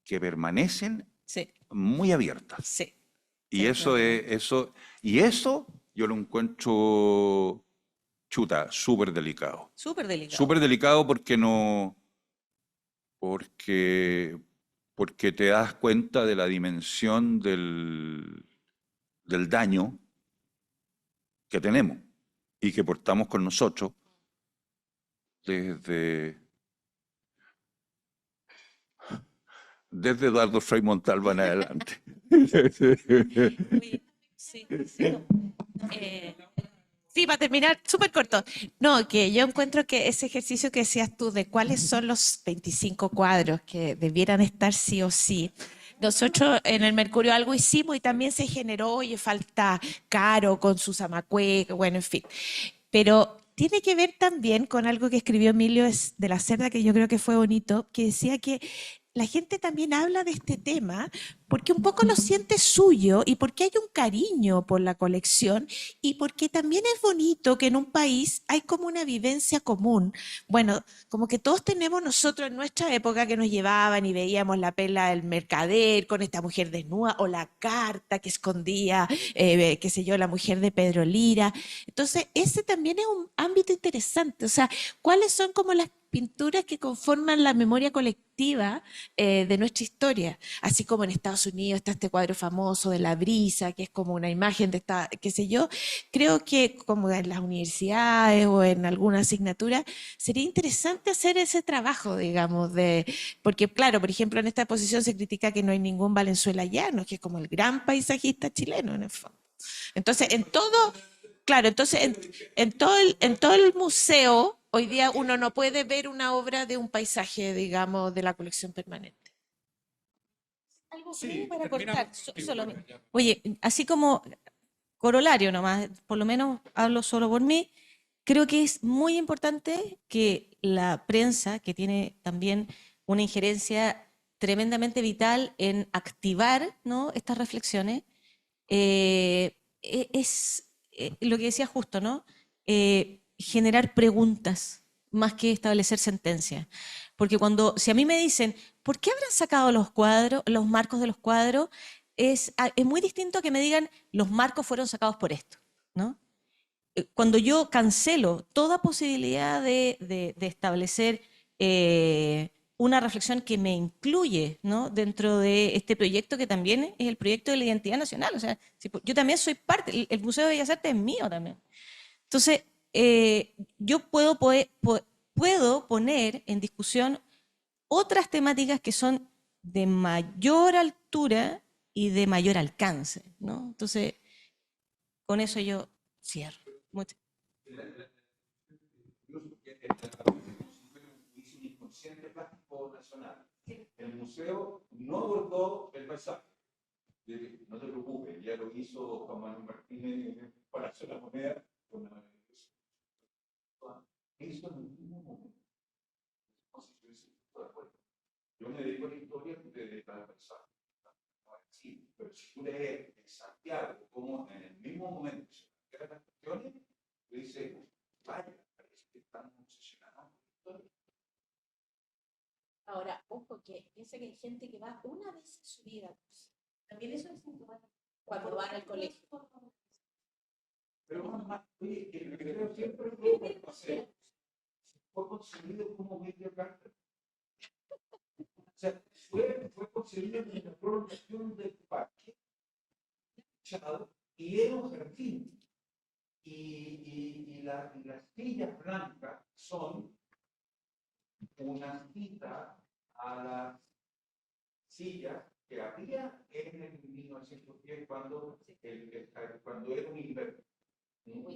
que permanecen muy abiertas. Sí. Y eso yo lo encuentro súper delicado. Súper delicado. Súper delicado porque porque te das cuenta de la dimensión del daño que tenemos y que portamos con nosotros desde Eduardo Frei Montalva en adelante. Oye, sí, sí, no. Eh, Sí, para terminar, súper corto. No, que yo encuentro que ese ejercicio que decías tú de cuáles son los 25 cuadros que debieran estar sí o sí. Nosotros en el Mercurio algo hicimos y también se generó, oye, falta Caro con su Zamacue, bueno, en fin. Pero tiene que ver también con algo que escribió Emilio de la Cerda, que yo creo que fue bonito, que decía que la gente también habla de este tema porque un poco lo siente suyo y porque hay un cariño por la colección y porque también es bonito que en un país hay como una vivencia común. Bueno, como que todos tenemos nosotros en nuestra época que nos llevaban y veíamos la pela del mercader con esta mujer desnuda o la carta que escondía, qué sé yo, la mujer de Pedro Lira. Entonces, ese también es un ámbito interesante. O sea, ¿cuáles son como las pinturas que conforman la memoria colectiva de nuestra historia? Así como en Estados Unidos está este cuadro famoso de la brisa, que es como una imagen de esta, qué sé yo, creo que como en las universidades o en alguna asignatura, sería interesante hacer ese trabajo, digamos, porque claro, por ejemplo, en esta exposición se critica que no hay ningún Valenzuela Llanos, que es como el gran paisajista chileno en el fondo. Entonces, en todo, claro, entonces en todo el museo, hoy día uno no puede ver una obra de un paisaje, digamos, de la colección permanente. algo Sí, breve para terminamos cortar. contigo, Solo, bueno, ya. oye, así como corolario nomás, por lo menos hablo solo por mí, creo que es muy importante que la prensa, que tiene también una injerencia tremendamente vital en activar, ¿no?, estas reflexiones, es lo que decía justo, ¿no? Generar preguntas más que establecer sentencias. Porque si a mí me dicen, ¿por qué habrán sacado los cuadros, los marcos de los cuadros? Es muy distinto a que me digan, los marcos fueron sacados por esto, ¿no? Cuando yo cancelo toda posibilidad de establecer una reflexión que me incluye, ¿no?, dentro de este proyecto que también es el proyecto de la identidad nacional. O sea, yo también soy parte, el Museo de Bellas Artes es mío también. Entonces, yo puedo poner en discusión otras temáticas que son de mayor altura y de mayor alcance, ¿no? Entonces, con eso yo cierro. Muchas Hizo un inconsciente plástico nacional. El museo no abordó el paisaje. No te preocupes, ya lo hizo Juan Manuel Martínez en el Palacio de la Moneda con la hizo en el mismo momento. No sé si estoy de acuerdo. Yo me dedico a la historia y te dedicas al paisaje. Sí, pero si tú lees en Santiago como en el mismo momento se plantean las cuestiones, tú dices, vaya, parece que estamos obsesionados con la historia. Ahora, ojo, que piensa que hay gente que va una vez en su vida. También eso es sintomático cuando van al colegio. Pero mamá, oye, que lo que creo siempre fue concebido como medio carta. O sea, fue concebido como una prolongación del parque, y era un jardín. Y las sillas blancas son una cita a las sillas que había en el 1910 cuando era un invierno. Cuando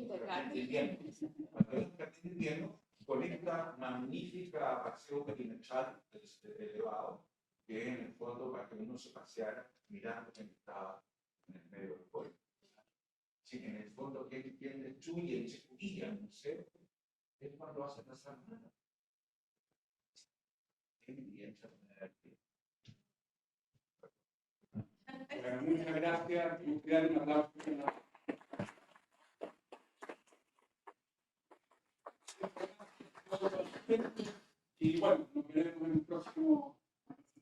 era un jardín de invierno, con esta magnífica paseo perimetral elevado, que en el fondo para que uno se paseara mirando que estaba en el medio del pueblo. Sí, en el fondo, quien destruye, destruía el museo, es cuando hace las armadas. Bueno, muchas gracias. Un aplauso. Y bueno, nos veremos en el próximo